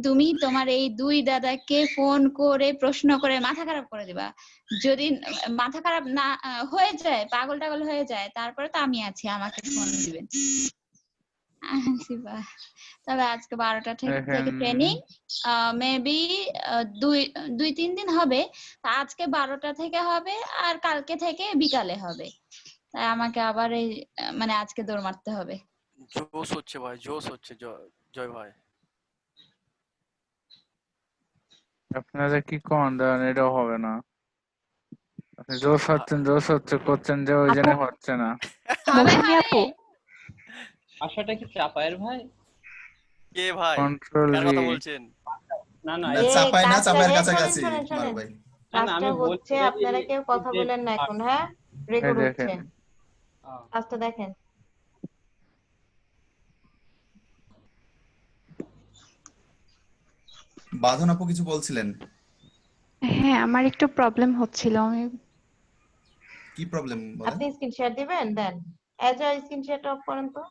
তুমি তোমার এই 2 দাদাকে ফোন করে প্রশ্ন করে মাথা খারাপ করে দিবা, যদি মাথা খারাপ না হয়ে যায়, পাগল টাগল হয়ে যায়, তারপরে তো আমি আছি, আমাকে ফোন দিবেন। বাহ। তবে আজকে 12টা থেকে দেখেন ট্রেনিং, মেবি 2-3 দিন হবে। আজকে 12টা থেকে হবে আর কালকে থেকে বিকালে হবে, তাই আমাকে আবার এই মানে আজকে দৌড় মারতে হবে। জোশ হচ্ছে ভাই, জোশ হচ্ছে জয় ভাই। আপনারা কি কোন দেন, এটাও হবে না। আপনি জোশ হচ্ছে করছেন যে ওই জন্য হচ্ছে না। হবে মৌসুমী আপু, আশাটা কি চাপায়ের ভাই? কে ভাই? Control car V. কথা বলছেন? না না, এই চাপায় না, কাজটা চাপায়ের শোনেন কাছাকাছি শোনেন মারু শোনেন, ভাই। না না, কাজটা আমি হচ্ছে, বলছি যে আপনারা কেউ কথা যে বলেন না এখন, হ্যাঁ? এই রেকর্ড হচ্ছে, দেখেন কাজটা দেখেন। বাঁধন আপু কিছু বলছিলেন? হ্যাঁ আমার একটু প্রবলেম হচ্ছিল, আমি কি প্রবলেম বলেন? আপনি স্ক্রিন শেয়ার দিবেন, দেন স্ক্রিন শেয়ারটা অফ করেন তো।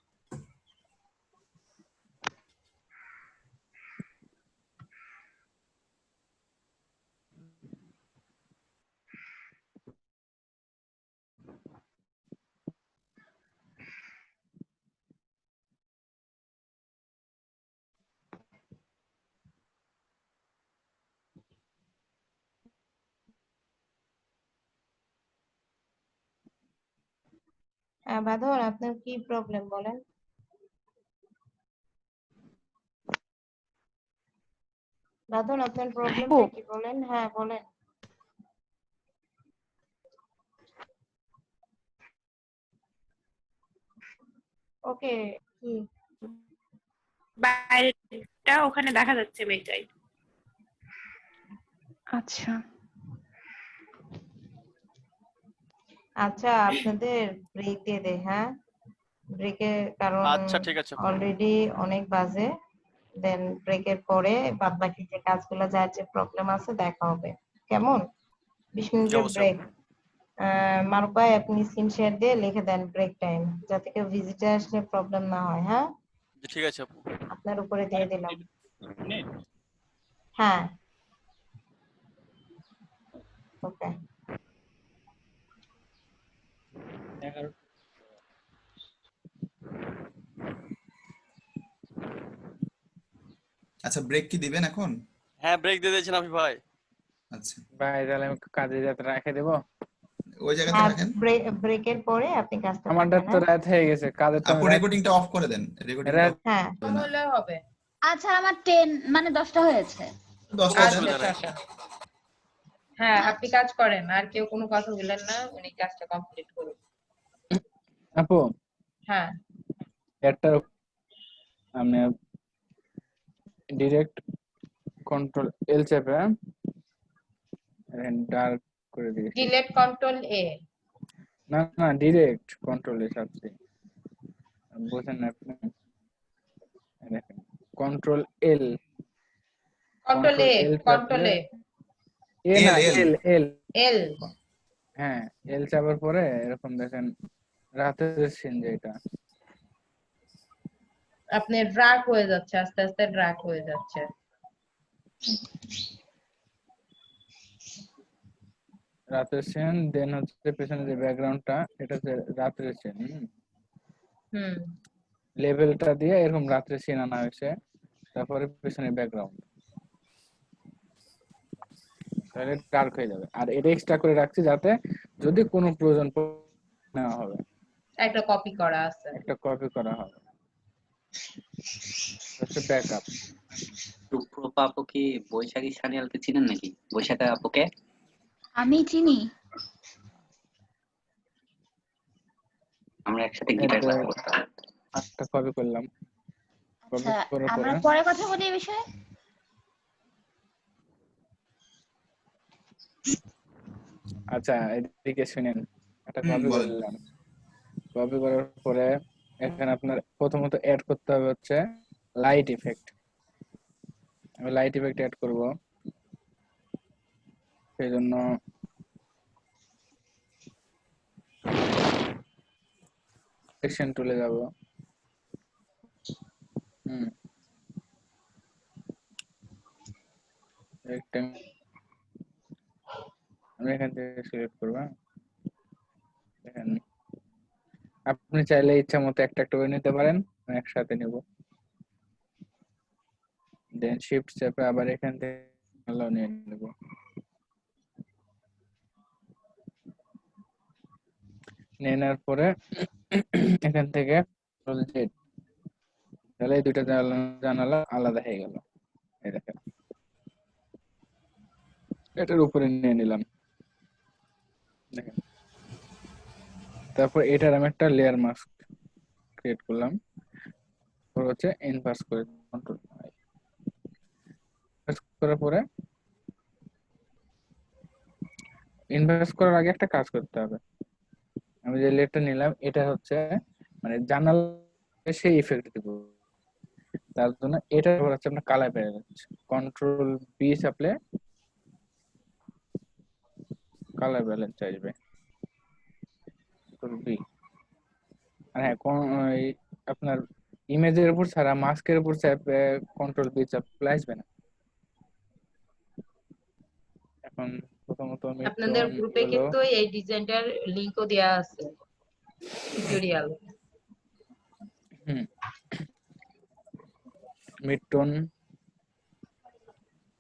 বাঁধন, আপনার কি প্রবলেম বলেন? বাঁধন, আপনার আপু প্রবলেমটা কি বলেন? হ্যাঁ বলেন। ওকে, কি? বাইরেটা ওখানে দেখা যাচ্ছে মেয়েটাই। আচ্ছা আচ্ছা, আপনাদের ব্রেক দিয়ে দেয়, হ্যাঁ? ব্রেকের কারণ আচ্ছা ঠিক আছে আপু। অলরেডি অনেক বাজে, দেন ব্রেকের পরে বাদ বাকি যে কাজগুলো যার যে প্রবলেম আছে দেখা হবে, কেমন? 20 জি মিনিটের অবশ্যই ব্রেক। আপু। মারুফ ভাই, আপনি স্ক্রিন শেয়ার দিয়ে লিখে দেন ব্রেক টাইম, যাতে কেউ ভিজিটর আসলে প্রবলেম না হয়, হ্যাঁ? জি ঠিক আছে আপু। আপনার উপরে দিয়ে দিলাম। মিনিট হ্যাঁ, ওকে। 11। আচ্ছা, ব্রেক কি দিবেন এখন? হ্যাঁ ব্রেক দিয়ে দিয়েছেন আপনি ভাই। আচ্ছা, ভাই তাহলে আমি কাজে যাতে রেখে দেবো। ওই জায়গাতে হ্যাঁ, রাখেন। ব্রেকের পরে আপনি কাজটা আমারটা করবেন, তো হ্যাঁ? রাত হয়ে গেছে, কাজের তো আপু আমি রাত রেকর্ডিংটা অফ করে দেন, রেকর্ডিংটা রাত অফ হ্যাঁ, হবে না। হলেও হবে। আচ্ছা আমার 10 মানে 10টা হয়েছে। 10টা দেন। অসুবিধা নাই। আচ্ছা। হ্যাঁ, আপনি কাজ করেন, আর কেউ কোনো কথা বললেন না, উনি কাজটা কমপ্লিট করুন। আপু হ্যাঁ, একটা আমি ডিরেক্ট কন্ট্রোল এল চেপে ডার্ক করে দিয়েছি। ডিলেট কন্ট্রোল এ। না না, ডিরেক্ট কন্ট্রোল এ চাপছি, বুঝেন না আপনি? দেখেন কন্ট্রোল এল, কন্ট্রোল এ, এল কন্ট্রোল চাপলে এ, এ না এল এল এল, এল। হ্যাঁ এল চাপার পরে এরকম দেখেন রাতের সিন যেটা, আপনি ড্রাগ হয়ে যাচ্ছে, আস্তে আস্তে ড্রাগ হয়ে যাচ্ছে। রাতের সিন, দেন হচ্ছে পেছনে যে ব্যাকগ্রাউন্ডটা এটা হচ্ছে রাতের সিন। হুম। লেভেলটা দিয়ে এরকম রাতের সিন আনা হয়েছে, তারপরে পেছনে ব্যাকগ্রাউন্ড, তাহলে ডার্ক হয়ে যাবে। আর এটা এক্সট্রা করে রাখছি যাতে যদি কোনো প্রয়োজন নেওয়া হবে, একটা কপি করা আছে। একটা কপি করা হবে, হচ্ছে ব্যাকআপ। রূপা আপু কি বৈশাখী সানিয়ালকে চিনেন নাকি? বৈশাখী আপুকে আমি চিনি। আমরা একসাথে গিটার ক্লাস করতাম। একটা কপি করলাম, কপি আচ্ছা করার আমরা পরে পরে কথা বলি এই বিষয়ে। আচ্ছা এদিকে শুনেন, একটা কপি বলেন। করলাম। কপি করার পরে এখানে আপনার প্রথমত অ্যাড করতে হবে হচ্ছে লাইট ইফেক্ট। আমি লাইট ইফেক্ট অ্যাড করব, সেই জন্য সেকশন টুলে যাব। আমি এখান থেকে সিলেক্ট করব। আপনি চাইলে ইচ্ছা মতো একটা একটা করে নিতে পারেন, আমি একসাথে নেব। দেন শিফট চেপে আবার এখান থেকে আলাও নিয়ে নেব। নিয়ে নেওয়ার পরে এখান থেকে কন্ট্রোল জেড, তাহলে এই দুইটা জানালা আলাদা হয়ে গেল। এই দেখেন, এটার উপরে নিয়ে নিলাম, দেখেন। তারপর এটার আমি একটা লেয়ার মাস্ক ক্রিয়েট করলাম, তারপর হচ্ছে ইনভার্স করে কন্ট্রোল করার পরে ইনভার্স করার আগে একটা কাজ করতে হবে। আমি যে লেয়ারটা নিলাম এটা হচ্ছে মানে জানালা সেই ইফেক্ট দিব, তার জন্য এটা হচ্ছে আপনার কালার ব্যালেন্স। কন্ট্রোল বি চাপলে কালার ব্যালেন্স আসবে, কন্ট্রোল বি। আর হ্যাঁ, এই আপনার ইমেজের উপর ছাড়া মাস্কের উপর চাপে কন্ট্রোল বি চাপলে আসবে না। এখন প্রথমত আমি আপনাদের গ্রুপে হলো কিন্তু এই ডিজাইনটার লিংকও দেওয়া আছে, টিউটোরিয়াল। মিড টোন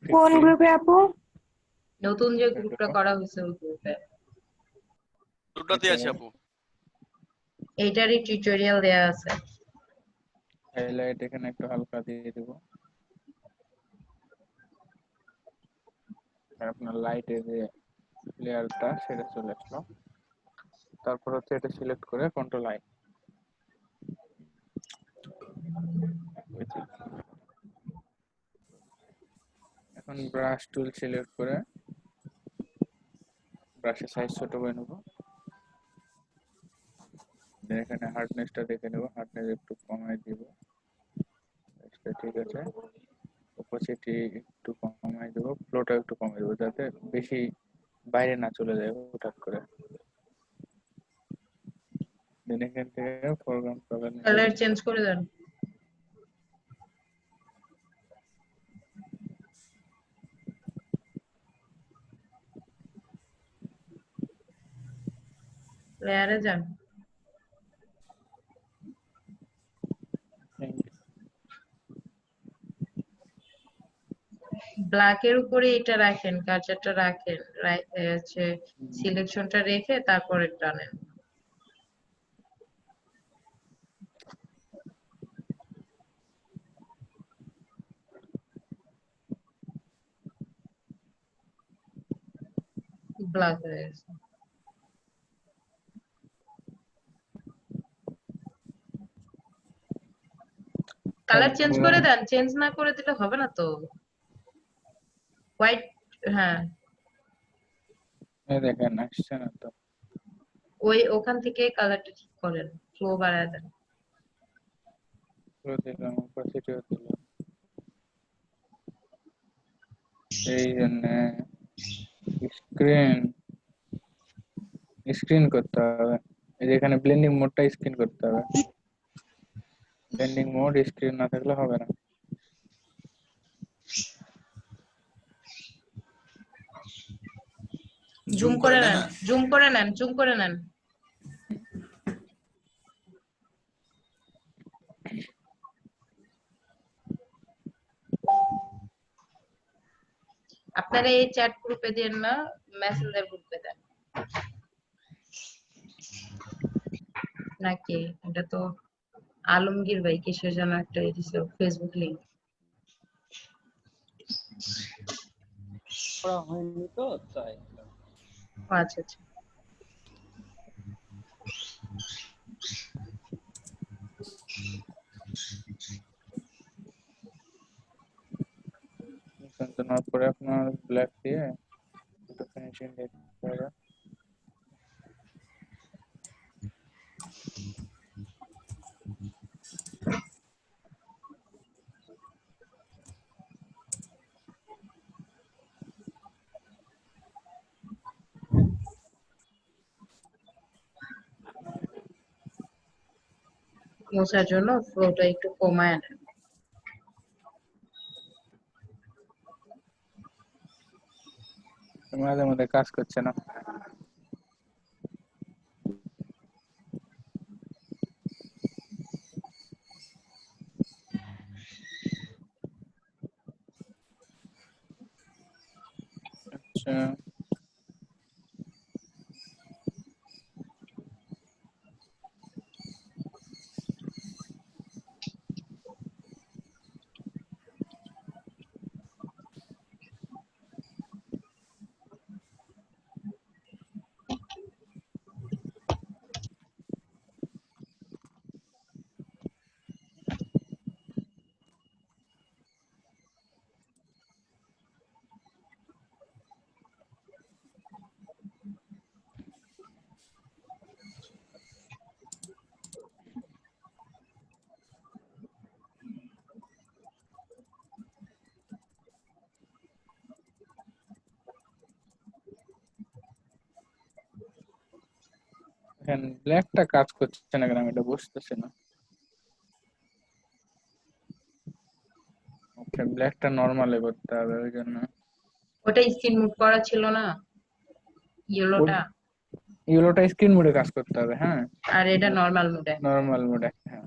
কোন গ্রুপে আপু? নতুন যে গ্রুপটা করা হয়েছে ওই গ্রুপে দুটাতে আছে আপু। এইটারই টিউটোরিয়াল দেওয়া আছে। হাইলাইট এখানে একটু হালকা দিয়ে দেব। আর আপনার লাইটের যে লেয়ারটা সেটা চলে আসলো। তারপর হচ্ছে এটা সিলেক্ট করে কন্ট্রোল আই, এখন ব্রাশ টুল সিলেক্ট করে ব্রাশের সাইজ ছোট করে নেব। এখানে হার্ডনেসটা দেখে নেব, হার্ডনেস একটু কমাই দিব, ঠিক আছে। অপোসিটি একটু কমাই দেব, ফ্লোটা একটু কমাই দেব যাতে বেশি বাইরে না চলে যায় হঠাৎ করে। দেন এখান থেকে ফরগ্রাউন্ড কালার কালার চেঞ্জ করে দেন। লেয়ারে যান, ব্ল্যাকের উপরে এটা রাখেন, কার্সারটা রাখেন, হচ্ছে সিলেকশনটা রেখে তারপরে টানেন। ব্ল্যাক হয়ে গেছে। কালার চেঞ্জ করে দেন, চেঞ্জ না করে দিলে হবে না তো। হোয়াইট, হ্যাঁ দেখেন আসছে না তো, ওই ওখান থেকে কালারটা ঠিক করেন, ফ্লো বাড়ায় দেন। দিলাম, অপোসিটিও দিলাম, এই জন্য স্ক্রিন স্ক্রিন করতে হবে। এই যে এখানে ব্লেন্ডিং মোডটা স্ক্রিন করতে হবে, ব্লেন্ডিং মোড স্ক্রিন না থাকলে হবে না। জুম করে নেন, জুম করে নেন, জুম করে নেন। আপনারা এই চ্যাট গ্রুপে দেন না, মেসেঞ্জার গ্রুপে দেন নাকি? এটা তো আলমগীর ভাই কিসের যেন একটা দিছে ফেসবুক লিংক। করা হয়নি তো তাই। আচ্ছা আচ্ছা। পরে আপনার ব্ল্যাক দিয়ে একটু ফিনিশিং দিতে হবে। মোছার জন্য ফ্লোটা একটু কমায় আনেন। মাঝে মধ্যে কাজ করছে না। আচ্ছা এখানে ব্ল্যাকটা কাজ করছে না কেন আমি এটা বুঝতেছি না। ওকে ব্ল্যাকটা নরমালে করতে হবে ওই জন্য। ওটা স্ক্রিন মুভ করা ছিল না, ইয়েলোটা, ইয়েলোটা স্ক্রিন মোডে কাজ করতে হবে। হ্যাঁ আর এটা নরমাল মোডে। নরমাল মোডে। হ্যাঁ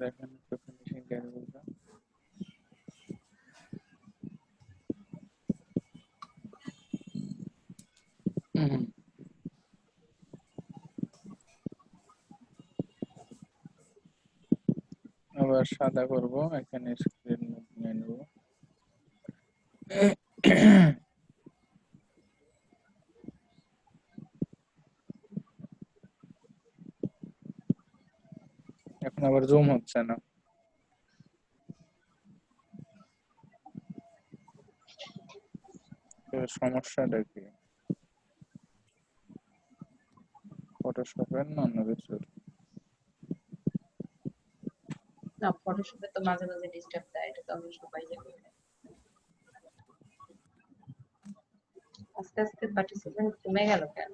দেখেন একটু ফিনিশিং ক্যারেক্টারটা আবার সাদা করব, এখানে স্ক্রিন মোড নিয়ে নেব। এখন আবার জুম হচ্ছে না। এর সমস্যাটা কি? ফটোশপের না অন্য কিছুর? না, ফটোশপে তো মাঝে মাঝে ডিস্টার্ব দেয়, এটা তো আমরা সবাই জানি। আস্তে আস্তে পার্টিসিপেন্ট কমে গেল কেন?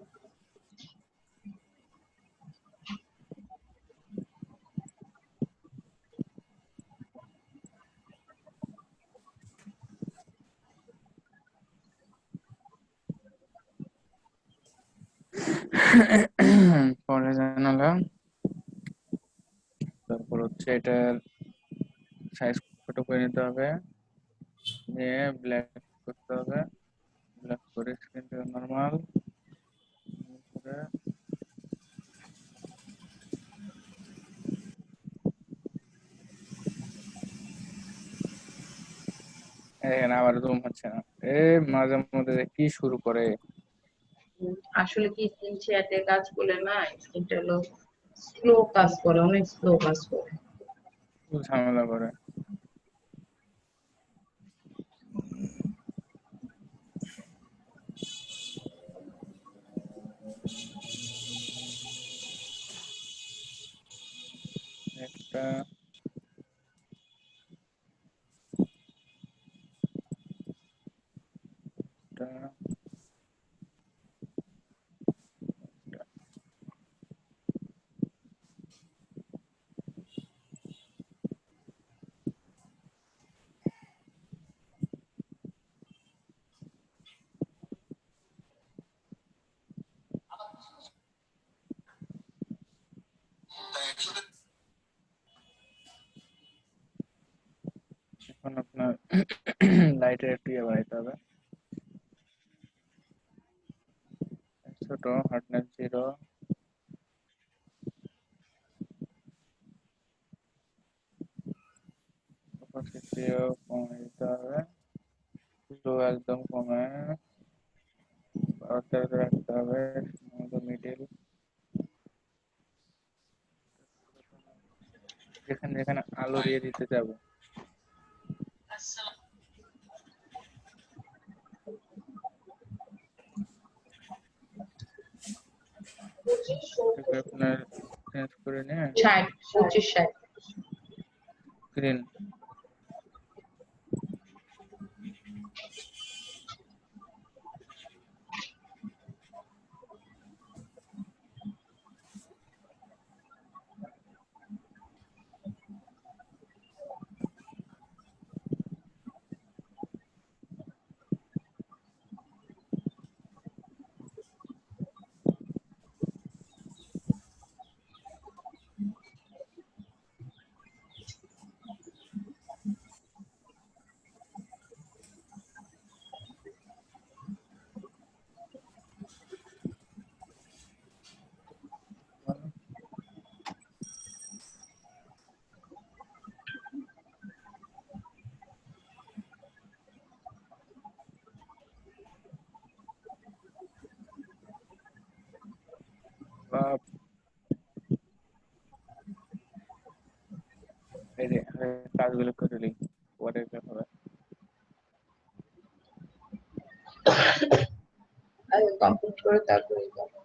পরে জানালাম। তারপর হচ্ছে এটার সাইজ ছোট করে নিতে হবে, নিয়ে ব্ল্যাক করতে হবে। ব্ল্যাক করে স্ক্রিনটা নরমাল করে এখানে আবার জুম হচ্ছে না। মাঝে মধ্যে যে কি শুরু করে। আসলে কি স্ক্রিন শেয়ারে কাজ করলে না, স্ক্রিনটা হলো স্লো কাজ করে, অনেক স্লো কাজ করে। খুব ঝামেলা করে। একটা এখন আপনার লাইটের একটু ইয়ে বাড়াইতে হবে। ছোট হার্ডনেস 0, অপাসিটিও কমে দিতে হবে, স্লো একদম কমে 12-13 রাখতে হবে, মিডিল যেখানে যেখানে আলো দিয়ে দিতে যাব আপনার চেঞ্জ করে নিয়ে 60, 25, 60 স্ক্রিন বাপ, এই যে কাজগুলো করে নিই, পরে হবে। আগে কমপ্লিট করে তারপরে করো।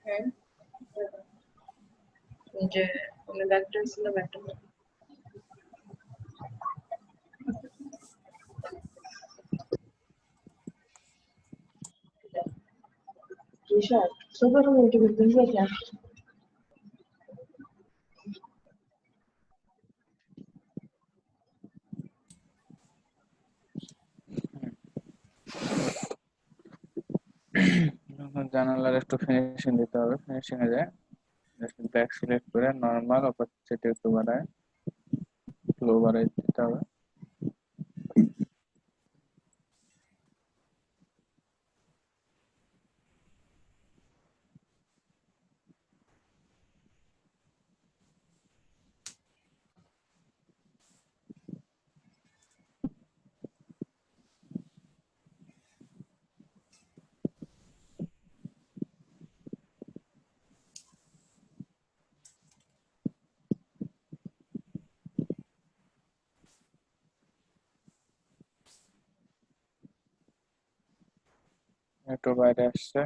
হ্যাঁ, যে কোনো ব্যাকটা ছিল ব্যাকটা Richard, super muito bem viajar. জানালার একটু ফিনিশিং দিতে হবে, ফিনিশিং এ যায় ব্যাক সিলেক্ট করে নরমাল অপাসিটি একটু বাড়ায়, লো বাড়াই দিতে হবে। একটু বাইরে আসছে।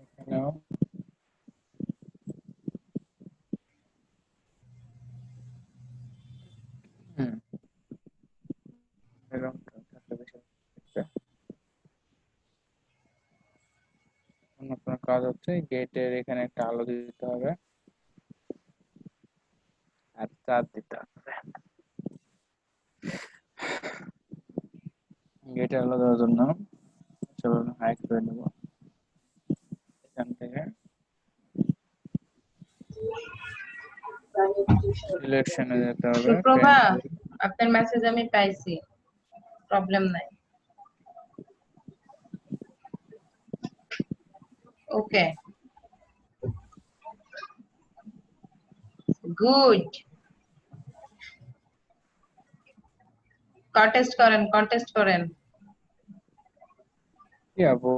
এখানেও এরকম থাকলে বেশি হচ্ছে। অন্য কোনো কাজ হচ্ছে, গেটের এখানে একটা আলো দিতে হবে আর চার দিতে হবে। গেটে আলো দেওয়ার জন্য চলুন হাইট করে নেব এখান থেকে, সিলেকশনে যেতে হবে। সুপ্রভা, আপনার মেসেজ আমি পাইছি, প্রবলেম নাই। ওকে, গুড। কন্টেস্ট করেন। কি আপু,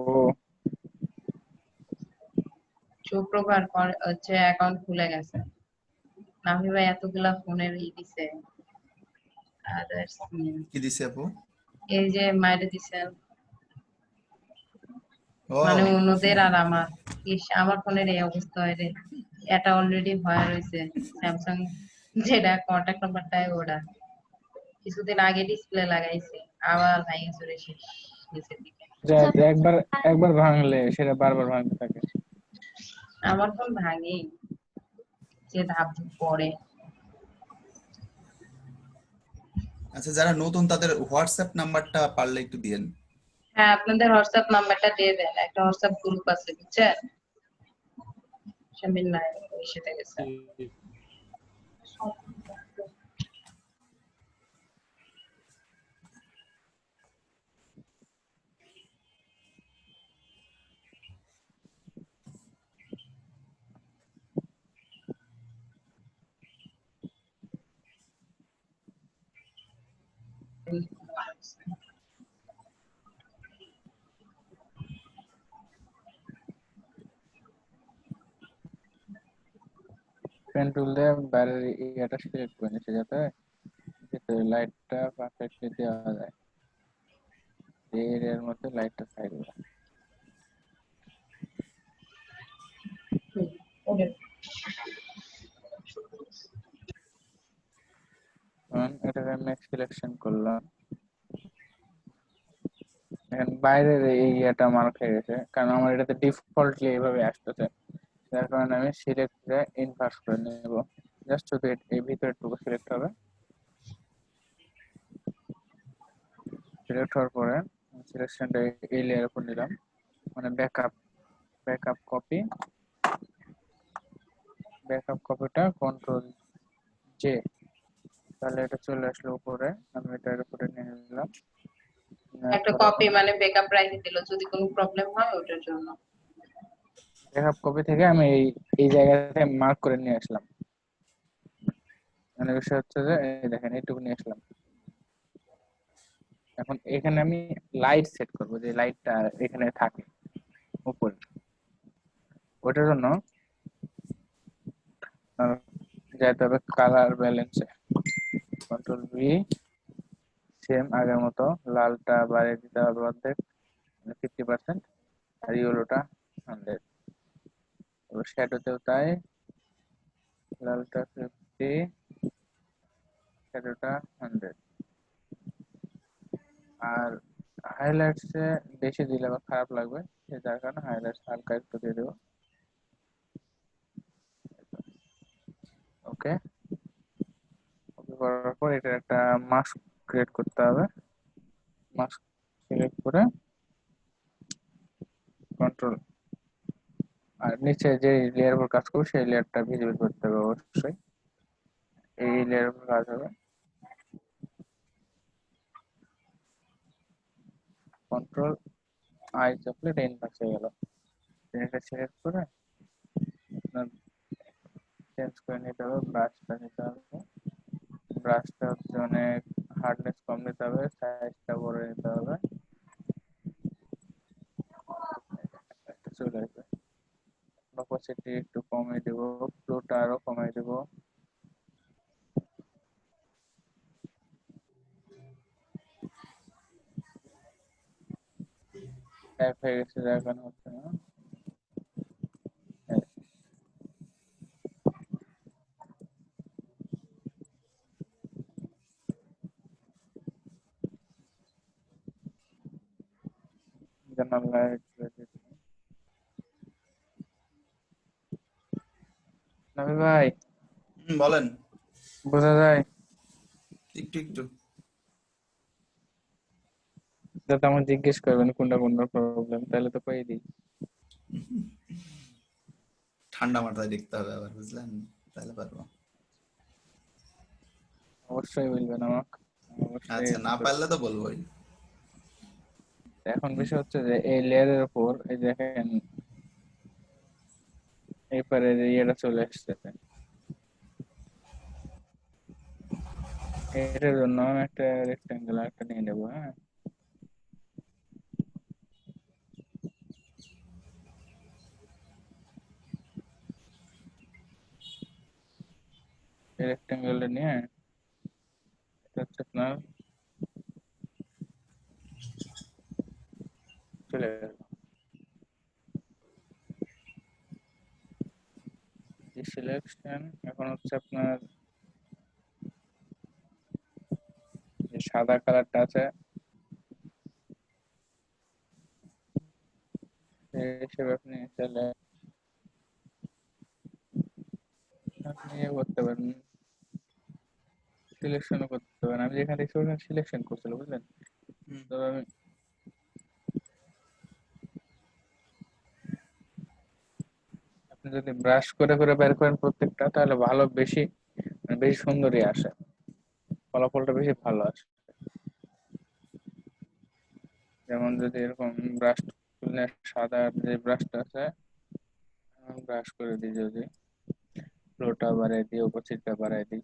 সুপ্রভার হচ্ছে অ্যাকাউন্ট খুলে গেছে। নামি ভাই এতগুলা ফোনের দিছে, আদার্স কি দিছে আপু? এই যে মাইরে দিছেন, ও মানে অন্যদের আর আমার আমার ফোনের এই অবস্থা হয় রে। এটা অলরেডি হয়ে রয়েছে স্যামসাং, যেটা কন্টাক্ট নাম্বারটাই ওটা কিছুদিন আগে ডিসপ্লে লাগাইছে, আবার ভাঙে চলে শেষ নিচের দিকে। একবার একবার ভাঙলে সেটা বারবার ভাঙতে থাকে। আমার ফোন ভাঙেই, যে ধাপ পড়ে। আচ্ছা, যারা নতুন তাদের হোয়াটসঅ্যাপ নাম্বারটা পারলে একটু দিয়েন। হ্যাঁ, আপনাদের হোয়াটসঅ্যাপ নাম্বারটা দিয়ে দেন, একটা হোয়াটসঅ্যাপ গ্রুপ আছে বুঝছেন, শামিল নাই ওই সাথে গেছে। পেন টুল দিয়ে বাইরের এটা সিলেক্ট করে নিচ্ছে যাতে ভিতরে লাইটটা পারফেক্টলি দেওয়া যায়, এই এরিয়ার মধ্যে লাইটটা সাইড করে। এটাকে আমি সিলেকশন করলাম, এখন বাইরের এই ইয়েটা মার্ক হয়ে গেছে কারণ আমার এটাতে ডিফল্টলি এইভাবে আসতেছে, যার কারণে আমি সিলেক্ট করে ইনভার্স করে নেব। জাস্ট শুধু এই ভিতরেরটুকু সিলেক্ট হবে, সিলেক্ট হওয়ার পরে সিলেকশনটা এই লেয়ারের উপর নিলাম, মানে ব্যাকআপ কপিটা কন্ট্রোল জে, তাহলে এটা চলে আসলো উপরে, আমি এটার উপরে নিয়ে নিলাম। একটা কপি মানে ব্যাকআপ রাখি দিল যদি কোনো প্রবলেম হয় ওটার জন্য। ব্যাকআপ কপি থেকে আমি এই জায়গাতে মার্ক করে নিয়ে আসলাম, মানে বিষয় হচ্ছে যে এই দেখেন এইটুকু নিয়ে আসলাম। এখন এখানে আমি লাইট সেট করব, যে লাইটটা এখানে থাকে উপরে, ওটার জন্য যেতে হবে কালার ব্যালেন্সে, কন্ট্রোল ভি, সেম আগের মতো লালটা বাড়িয়ে দিতে হবে অর্ধেক 50%, আর ইয়েলোটা 100। এবার শ্যাডোতেও তাই, লালটা 50, শ্যাডোটা 100। আর হাইলাইটসে বেশি দিলে আবার খারাপ লাগবে, যার কারণে হাইলাইটস হালকা একটু দিয়ে দেবো। ওকে, করার পর এটা একটা মাস্ক ক্রিয়েট করতে হবে, মাস্ক সিলেক্ট করে কন্ট্রোল, আর নিচে যে লেয়ার উপর কাজ করবো সেই লেয়ারটা ভিজিবল করতে হবে অবশ্যই, এই লেয়ার উপর কাজ হবে। কন্ট্রোল আই চাপলে এটা ইনভার্স হয়ে গেল, এটা সিলেক্ট করে চেঞ্জ করে নিতে হবে, ব্রাশটা নিতে হবে, ব্রাশটা হচ্ছে অনেক হার্ডনেস কম নিতে হবে, সাইজটা বড় নিতে হবে, চলে আসবে। অপোসিটি একটু কমিয়ে দেব, ফ্লোটা আরো কমিয়ে দেব, টাইপ হয়ে গেছে, যার কারণে হচ্ছে না। জানার লাইট নবী ভাই বলেন। বোঝা যায়? একটু যাতে আমার জিজ্ঞেস করবেন কোনটা প্রবলেম, তাহলে তো কই দিই। ঠান্ডা মাথায় দেখতে হবে আবার, বুঝলেন, তাহলে পারবো। অবশ্যই বলবেন আমাকে, অবশ্যই। আচ্ছা, না পারলে তো বলবোই। এখন বিষয় হচ্ছে যে এই লেয়ারের উপর এই দেখেন এরপরে ইয়েটা চলে আসছে, এটার জন্য একটা রেক্টেঙ্গেল একটা নিয়ে নেবো। হ্যাঁ, রেক্টেঙ্গেলটা নিয়ে এটা হচ্ছে আপনার চলে গেল। সিলেকশন এখন হচ্ছে আপনার যে সাদা কালারটা আছে সেই হিসেবে আপনি তাহলে ইয়ে করতে পারেন, সিলেকশনও করতে পারেন। আমি যেখানে দেখছি ওখানে সিলেকশন করছিল, বুঝলেন? হুম। তো আমি আপনি যদি ব্রাশ করে করে বের করেন প্রত্যেকটা, তাহলে ভালো বেশি মানে বেশি সুন্দরই আসে, ফলাফলটা বেশি ভালো আসে। যেমন যদি এরকম ব্রাশ তুললে সাদা যে ব্রাশটা আছে, ব্রাশ করে দিই, যদি ফ্লোটা বাড়াই দিই, ওপাসিটিটা বাড়াই দিই,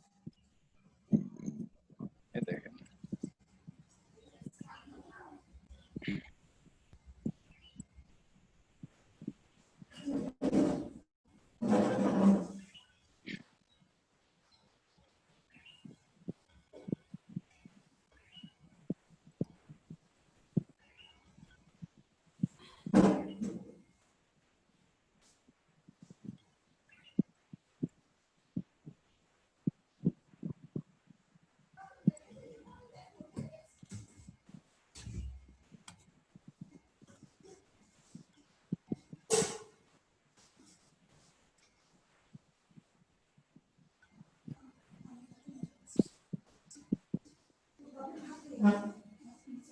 এই দেখেন।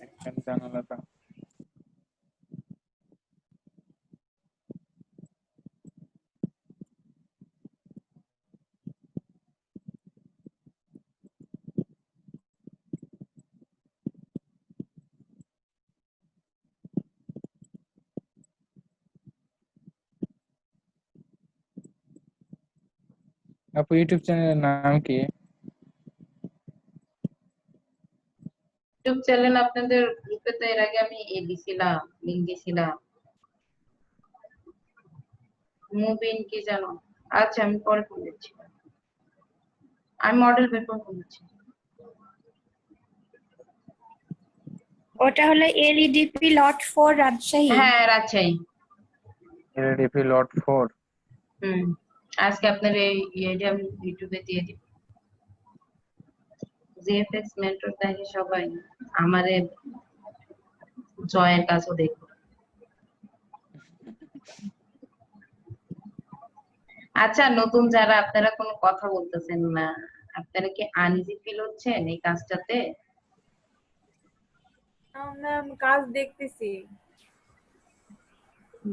এখানে জানালাটা আপু ইউটিউব চ্যানেলের নাম কি? ইউটিউব চ্যানেল আপনাদের গ্রুপে তো এর আগে আমি দিছিলাম, লিংক দিছিলাম। মুবিন কি জানো? আচ্ছা আমি পরে ফোন দিচ্ছি, আমি মডেল বের করে ফোন দিচ্ছি। ওটা হলো এলইডিপি লট 4 রাজশাহী। হ্যাঁ রাজশাহী। এলডিপি লট 4। আজকে আপনার এই ইয়েটা আমি ইউটিউবে দিয়ে দিব। জিএফএক্স মেন্টর দেখে সবাই, আমারে জয়ের কাজও দেখো। আচ্ছা নতুন যারা, আপনারা কোনো কথা বলতেছেন না, আপনারা কি আনইজি ফিল হচ্ছেন এই কাজটাতে? ম্যাম কাজ দেখতেছি।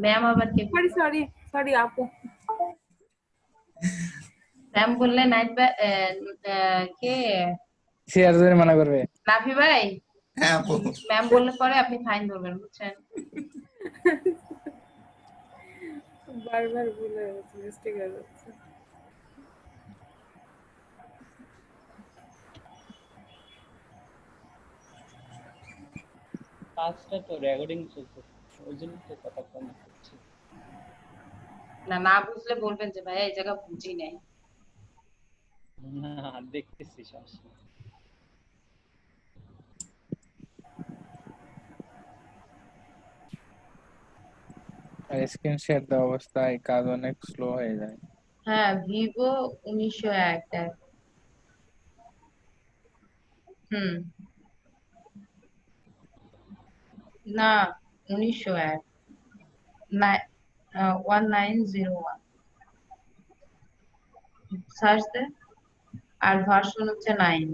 ম্যাম আবার কে? সরি সরি সরি আপু। ম্যাম বললে নাইট কে? শেয়ার জন্য মানা করবে। নাফি ভাই, হ্যাঁ আপু। ম্যাম বললে পরে আপনি ফাইন ধরবেন, বুঝছেন? বারবার ভুল হয়ে যাচ্ছে, মিস্টেক হয়ে যাচ্ছে। কাজটা তো রেকর্ডিং চলছে, ওই জন্য তো কথা কম হচ্ছে। না না বুঝলে বলবেন যে ভাই এই জায়গা বুঝি নাই। না দেখতেছি, সমস্যা নেই। আর স্ক্রিন শেয়ার দেওয়া অবস্থায় কাজ অনেক স্লো হয়ে যায়। হ্যাঁ ভিভো 1901 না 1901 1901 সার্চ দে, আর ভার্সন হচ্ছে 9।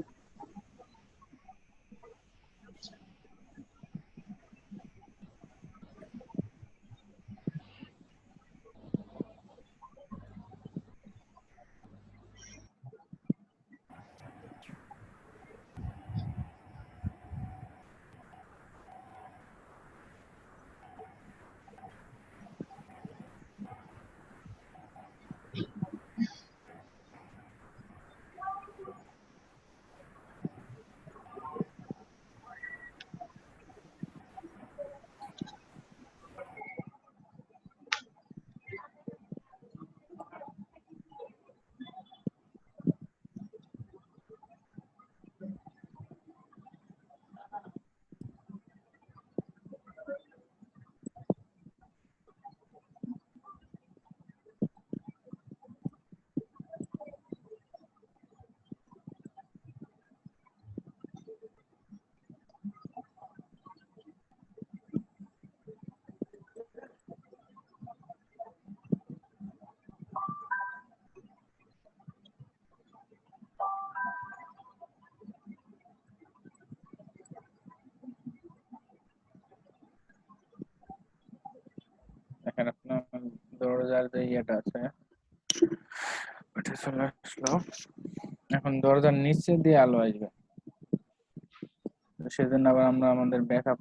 দরজার যে ইয়েটা আছে ওটা চলে আসলো। এখন দরজার নিচে দিয়ে আলো আসবে, তো সেজন্য আবার আমরা আমাদের ব্যাকআপ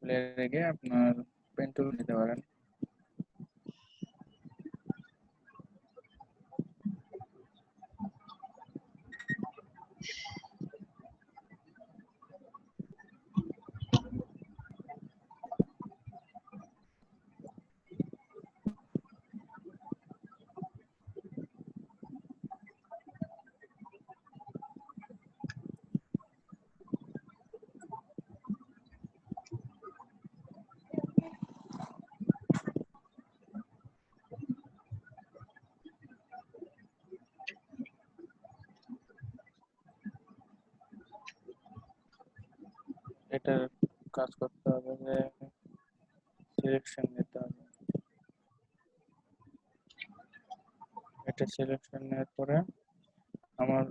লেয়ারে গিয়ে আপনার পেন টুল নিতে পারেন। এটার কাজ করতে হবে যে সিলেকশন নিতে হবে। এটা সিলেকশন নেওয়ার পরে আমার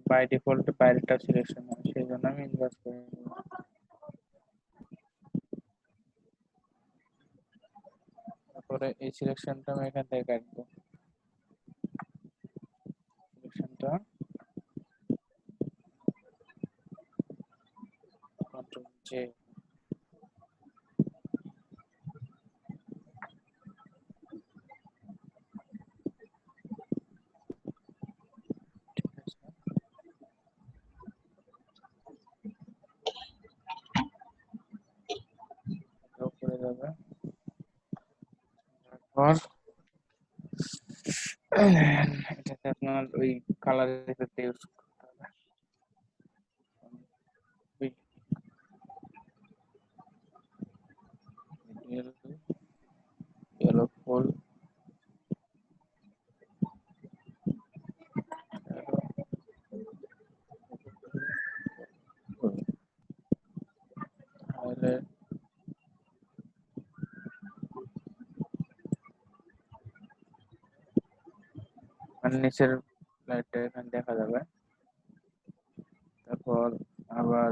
বাই ডিফল্ট বাইরেটা সিলেকশন হয়, সেই জন্য আমি ইনভার্স করে নেব। তারপরে এই সিলেকশনটা আমি এখান থেকে কাটবো। সিলেকশনটা কন্ট্রোল জে, ঠিক আছে, উপরে যাবে। তারপর এটাতে আপনার ওই কালারের এফেক্ট ইউজ করতে হবে। yellow full highlight আর নিচের লাইটটা এখানে দেখা যাবে। তারপর আবার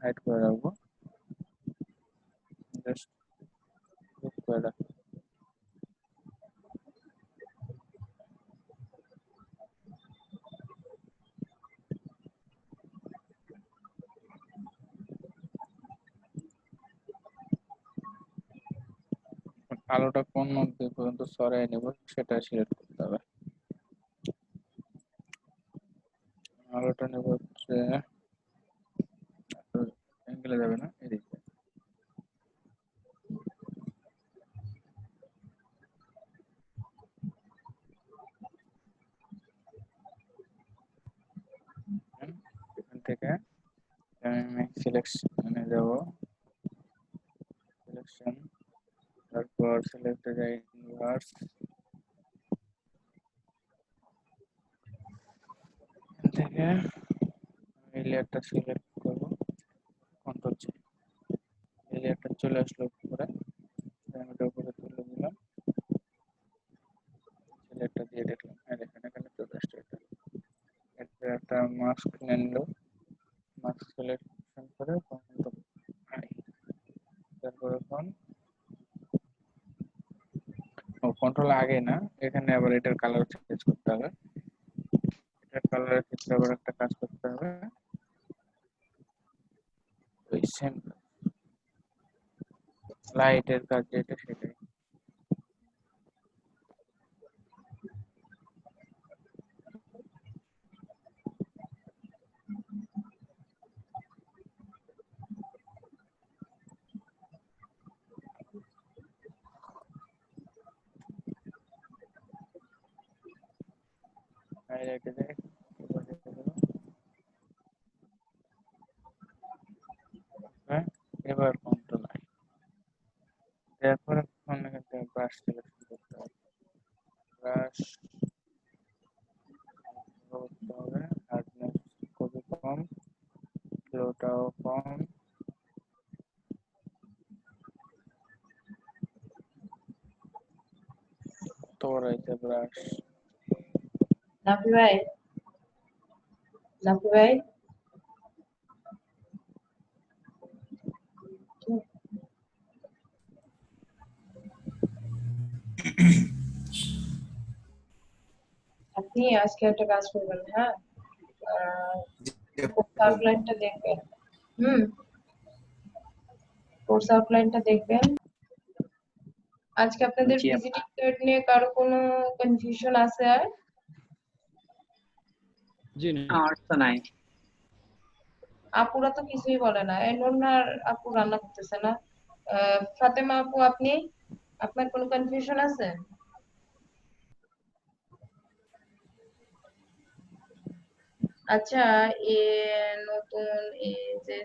হাইড করে রাখবো, জাস্ট ক্লিক করে রাখবো। আলোটা কোন মধ্যে পর্যন্ত সরাই নেব সেটা সিলেক্ট করতে হবে। আলোটা নেব হচ্ছে অ্যাঙ্গেলে যাবে না, এদিকে। এখান থেকে আমি সিলেকশনে যাব, সিলেকশন, তারপর সিলেক্ট যাই ইনভার্স, এখান থেকে এই লেয়ারটা সিলেক্ট করব, কন্ট্রোল জি, এই লেয়ারটা চলে আসলো উপরে, আমি এটা উপরে তুলে দিলাম, লেয়ারটা দিয়ে দেখলাম, দেখেন এখানে চলে আসছে। এটা একটা মাস্ক নিলো, মাস্ক সিলেকশন করে কন্ট্রোল আই, তারপর এখন কন্ট্রোল আগে না, এখানে আবার এটার কালার চেঞ্জ করতে হবে। এটার কালারের ক্ষেত্রে আবার একটা কাজ করতে হবে, ওই সেম লাইটের কাজ যেটা সেটাই। হাইলাইটে যাই, এবার কন্ট্রোল আই, তারপর এখন এখান থেকে ব্রাশ সিলেকশন করতে হবে, ব্রাশ করতে হবে, হার্ডনেস খুবই কম, ফ্লোটাও কম, কত বড় হয়েছে ব্রাশ। নাফি ভাই, নাফি ভাই আপনি আজকে একটা কাজ করবেন, হ্যাঁ? কোর্স আউটলাইনটা দেখবেন। হুম, কোর্স আউটলাইনটা দেখবেন। আজকে আপনাদের জি আপু। ভিজিটিং কার্ড নিয়ে কারো কোনো কনফিউশন আছে আর? জি না। আমার তো নাই। আপুরা তো কিছুই বলে না। এই নন্নার আপু রান্না করতেছে না। ফাতেমা আপু, আপনি আপনার কোনো কনফিউশন আছে? আচ্ছা, এ নতুন এই যে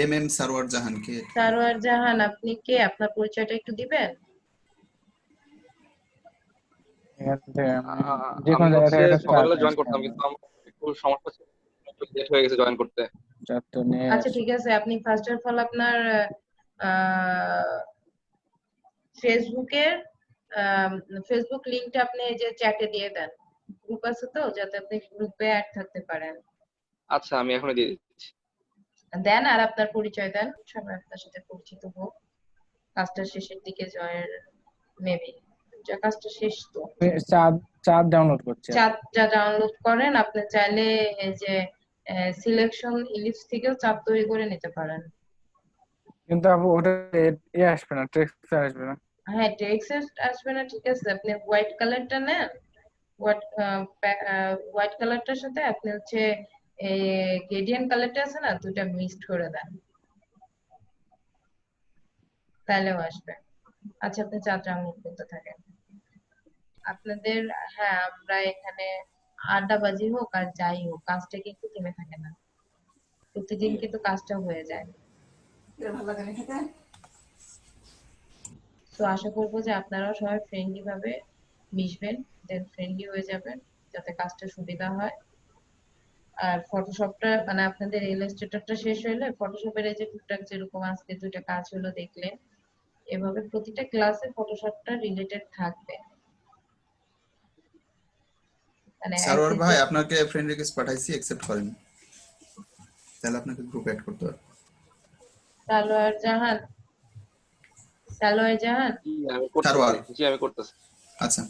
MM সারোয়ার জাহানকে সারোয়ার জাহান, আপনি কে? আপনার পরিচয়টা একটু দিবেন? এখান থেকে যে আমি কোনো জায়গা হচ্ছে থেকে একটা চার্ট সকালবেলা জয়েন আসতে করতাম, হবে। কিন্তু আমার একটু সমস্যা ছিল, একটু লেট হয়ে গেছে জয়েন করতে। চার্ট তো নিয়ে আচ্ছা, আসো। ঠিক আছে। আপনি ফার্স্ট অফ অল আপনার ফেসবুকের ফেসবুক লিংকটা আপনি এই যে চ্যাটে দিয়ে দেন। গ্রুপ আছে তো, যাতে আপনি গ্রুপে অ্যাড থাকতে পারেন। আচ্ছা, আমি এখনই দিয়ে দিচ্ছি। দেন আর আপনার পরিচয় দেন, সবাই আপনার সাথে পরিচিত হোক। কাজটা শেষের দিকে জয়ের মেবি, যা কাজটা শেষ তো। চার্ট চার্ট ডাউনলোড করছি আপু। চার্টটা ডাউনলোড করেন। আপনি চাইলে এই যে সিলেকশন ইলিপস থেকেও চার্ট তৈরি করে নিতে পারেন। কিন্তু আপু ওটা এ আসবে না, টেক্সট আসবে না। হ্যাঁ, টেক্সট আসবে না, ঠিক আছে। আপনি হোয়াইট কালারটা নেন। হোয়াইট হোয়াইট কালারটার সাথে আপনি হচ্ছে এই গ্রেডিয়েন্ট কালারটা আছে না, দুইটা মিক্সড করে দেন, তাহলেও আসবে। আচ্ছা, আপনি চার্ট ডাউনলোড করতে থাকেন। আপনাদের, হ্যাঁ, আমরা এখানে আড্ডাবাজি হোক আর যাই হোক, কাজটা কিন্তু থেমে থাকে না। প্রতিদিন কিন্তু কাজটা হয়ে যায়। তো আশা করবো যে আপনারাও সবাই ফ্রেন্ডলি ভাবে মিশবেন, দেন ফ্রেন্ডলি হয়ে যাবেন, যাতে কাজটা সুবিধা হয়। আর ফটোশপটা মানে আপনাদের ইলাস্ট্রেটরটা শেষ হইলে ফটোশপের এই যে টুকটাক যেরকম আজকে দুইটা কাজ হলো দেখলেন, এভাবে প্রতিটা ক্লাসে ফটোশপটা রিলেটেড থাকবে। মানে সারোয়ার ভাই আপনাকে ফ্রেন্ড রিকোয়েস্ট পাঠাইছি, অ্যাকসেপ্ট করেন, তাহলে আপনাকে গ্রুপ অ্যাড করতে হবে। সালোয়ার জাহান, সালোয়ার জাহান, জি আমি করতেছি। সারোয়ার। জি আমি করতেছি। আচ্ছা,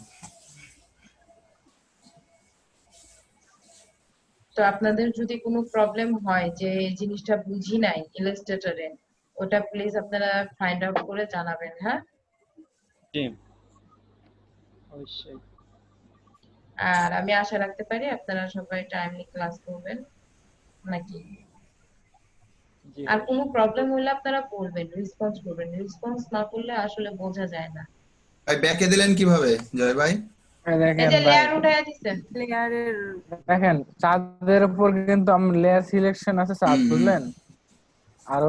তো আপনাদের যদি কোনো প্রবলেম হয় যে এই জিনিসটা বুঝি নাই ইলাস্ট্রেটরে, ওটা প্লিজ আপনারা ফাইন্ড আউট করে জানাবেন, হ্যাঁ? জি অবশ্যই। আর আমি আশা রাখতে পারি আপনারা সবাই টাইমলি ক্লাস করবেন নাকি। জি আর কোনো প্রবলেম হলে আপনারা বলবেন, রেসপন্স করবেন। রেসপন্স না করলে আসলে বোঝা যায় না। ভাই ব্যাকে দিলেন কিভাবে জয় ভাই? এই এই দেখেন যে ভাই, লেয়ার উঠায় দিছেন। লেয়ারের দেখেন চাঁদের উপর কিন্তু আমার লেয়ার সিলেকশন আছে চাঁদ, বুঝলেন? আরো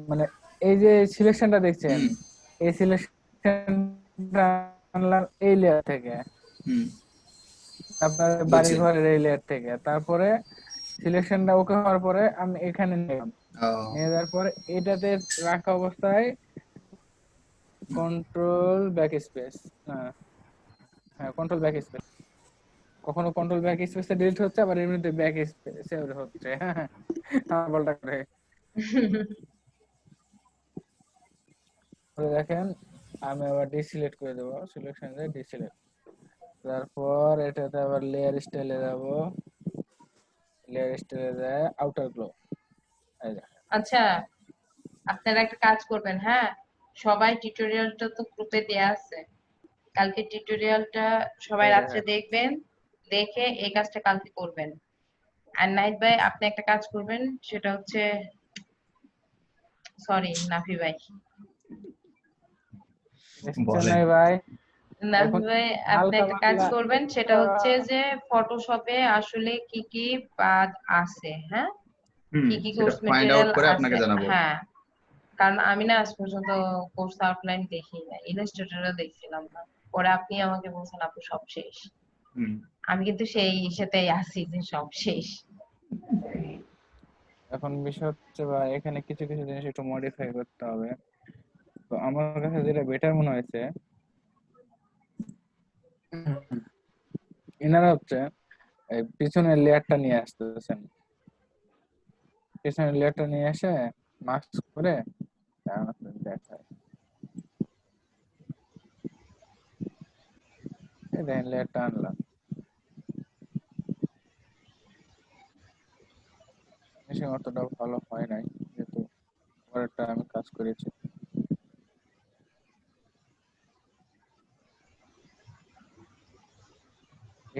মানে এই যে সিলেকশনটা দেখছেন, হুম এই সিলেকশনটা আনলাম এই লেয়ার থেকে, হুম আপনার বাড়ি বুঝছি। ঘরের এই লেয়ার থেকে। তারপরে সিলেকশনটা ওকে হওয়ার পরে আমি এখানে নিলাম, ও, নিয়ে যাওয়ার পরে এটাতে রাখা অবস্থায় কন্ট্রোল ব্যাক স্পেস, হ্যাঁ কন্ট্রোল ব্যাক স্পেস, কখনো কন্ট্রোল ব্যাক স্পেসে ডিলিট হচ্ছে, আবার এমনিতে ব্যাক স্পেসে হচ্ছে। হ্যাঁ বলটা করে দেখেন। আমি আবার ডিসিলেক্ট করে দেবো, সিলেকশন দিয়ে ডিসিলেক্ট, তারপর এটাতে আবার লেয়ার স্টাইলে যাব, লেয়ার স্টাইলে যায় আউটার গ্লো। এই দেখেন আচ্ছা, আপনারা একটা কাজ করবেন, হ্যাঁ? সবাই টিউটোরিয়ালটা তো গ্রুপে দেয়া আছে। কালকে টিউটোরিয়ালটা সবাই এই রাত্রে দেখেন দেখবেন, দেখে এই কাজটা কালকে করবেন। আর নাইট ভাই, আপনি একটা কাজ করবেন, সেটা হচ্ছে, সরি নাফি ভাই, দেখছেন বলেন। নাই ভাই? নাফি এখন ভাই, আপনি হালকা একটা কাজ পাতলা করবেন, সেটা হচ্ছে যে ফটোশপে আসলে কি কি পাদ আছে, হ্যাঁ? কি কি সেটা কোর্স ফাইন্ড আউট মেটেরিয়াল করে আপনাকে আছে, জানাবো। হ্যাঁ। কারণ আমি না আজ পর্যন্ত কোর্স আউটলাইন দেখি না, ইলাস্ট্রেটরও দেখছিলাম না। পরে আপনি আমাকে বলছেন আপু সব শেষ। হুম আমি কিন্তু সেই সাথেই আছি যে সব শেষ। এখন বিষয় হচ্ছে ভাই, এখানে কিছু কিছু জিনিস একটু মডিফাই করতে হবে। তো আমার কাছে যেটা বেটার মনে হয়েছে, এনারা হচ্ছে এই পিছনের লেয়ারটা নিয়ে আসতেছেন, পিছনের লেয়ারটা নিয়ে এসে মাস্ক করে দেখায়। এই দেখেন লেয়ারটা আনলাম, ফিনিশিং অতটা ভালো হয় নাই, যেহেতু পরেরটা আমি কাজ করেছি।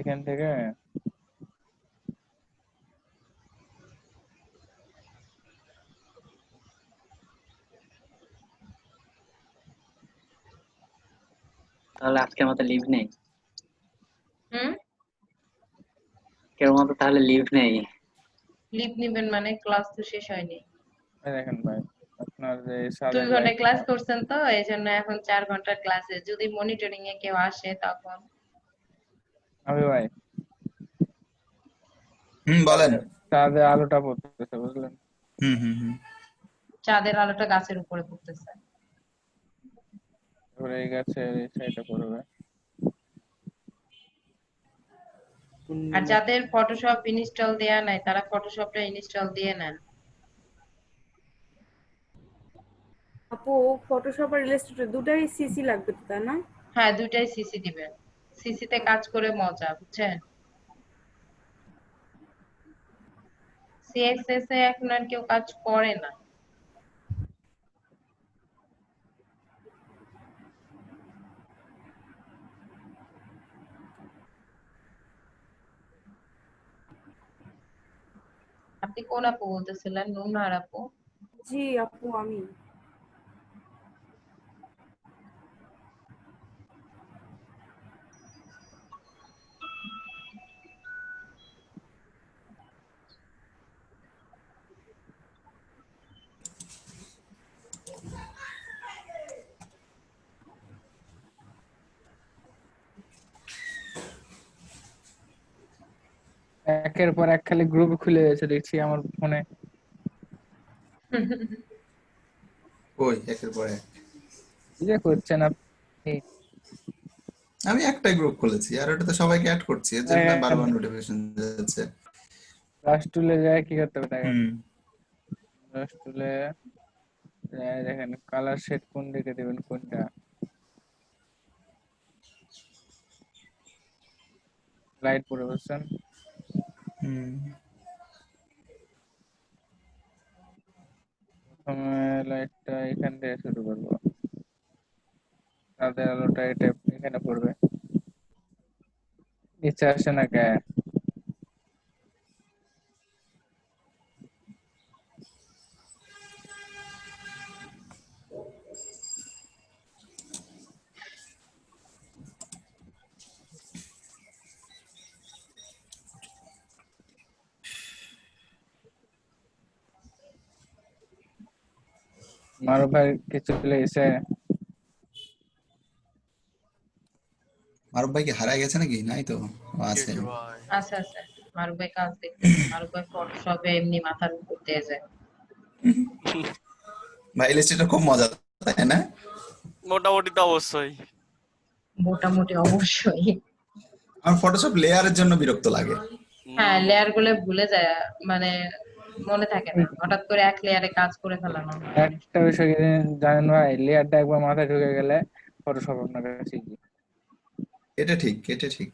এখান থেকে তাহলে আজকের মতো লিভ নেই, হুম, আজকের মতো তাহলে লিভ নেই। লিভ নিবেন মানে ক্লাস তো শেষ হয়নি। এই দেখেন ভাই, আপনার যে 2 সাদের ঘন্টা লাইট, ক্লাস করছেন তো এই জন্য এখন 4 ঘন্টার ক্লাসে যদি মনিটরিং এ কেউ আসে তখন আমি ভাই বলেন। চাঁদে আলোটা পড়তেছে, বুঝলেন? হুম। চাঁদের আলোটা গাছের উপরে পড়তেছে। এবারে এই গাছের এই সাইডে পড়বে। আর যাদের ফটোশপ ইনস্টল দেয়া নাই তারা ফটোশপটা ইনস্টল দিয়ে নেন। আপু ফটোশপ আর ইলাস্ট্রেটর দুটাই সিসি লাগবে তো, তাই না? হ্যাঁ, দুইটাই সিসি দিবেন। সিসি তে কাজ করে মজা, বুঝছেন? সিএসএস এ এখন আর কেউ কাজ করে না। আপনি কোন আপু বলতেছিলেন? নুনহার আপু? জি আপু, আমি একের পর এক খালি গ্রুপ খুলে গেছে দেখছি আমার ফোনে। ওই একের পর এক। কি যে করছেন আপনি? আমি একটাই গ্রুপ খুলেছি আর ওটাতে সবাইকে অ্যাড করছি, এর জন্য বারবার নোটিফিকেশন যাচ্ছে। ব্রাশ টুলে যায় কি করতে হবে দেখেন। হুম। ব্রাশ টুলে দেখেন কালার শেড কোন দিকে দেবেন, কোনটা লাইট পড়ে, বুঝছেন? প্রথমে লাইটটা এখান থেকে শুরু করবো, তাদের আলোটা এটা এখানে পড়বে, নিচে আসে না কে? মারুফ ভাই কিছু লেগেছে? মারুফ ভাই কি হারায় গেছে নাকি? নাই তো, ও কে আছে। কে ভাই? আচ্ছা আচ্ছা, মারুফ ভাই কাজ দেখতেছে। মারুফ ভাই ফটোশপে এমনি মাথার উপর দিয়ে যায়। ভাই ইলাস্ট্রেটর খুব মজা, তাই না? মোটামুটি তো অবশ্যই। মোটামুটি অবশ্যই। আমার ফটোশপ লেয়ারের জন্য বিরক্ত লাগে। হ্যাঁ, লেয়ার গুলো ভুলে যায়, মানে মনে থাকে না, হঠাৎ করে এক লেয়ারে কাজ করে ফেলানো হয় অনেক একটা বিষয় কি জানেন ভাই, লেয়ারটা একবার মাথায় ঢুকে গেলে ফটোশপ আপনার কাছে easy। এটা ঠিক, এটা ঠিক।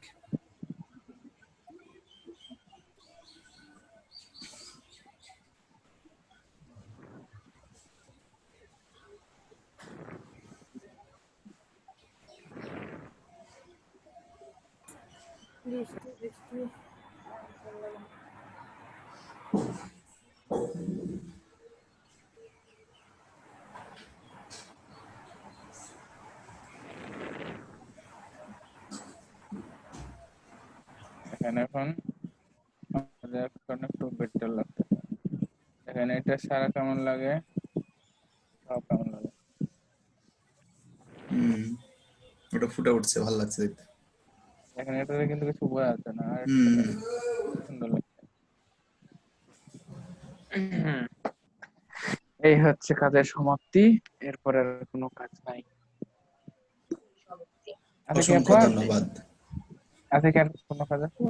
বৃষ্টি বৃষ্টি এখানে এখন আমাদের এখন একটু বেটার লাগতেছে। এখানে এটা সারা কেমন লাগে, সব কেমন লাগে। ওটা ফুটে উঠছে, ভালো লাগছে দেখতে। এখানে এটাতে কিন্তু কিছু বোঝা যাচ্ছে না, আর একটু হুম। লাগে, সুন্দর লাগছে। এই হচ্ছে কাজের সমাপ্তি, এরপর আর কোনো কাজ নাই। আছে কি অসংখ্য আপনার? ধন্যবাদ। আছে কি আর কোনো কাজ আছে?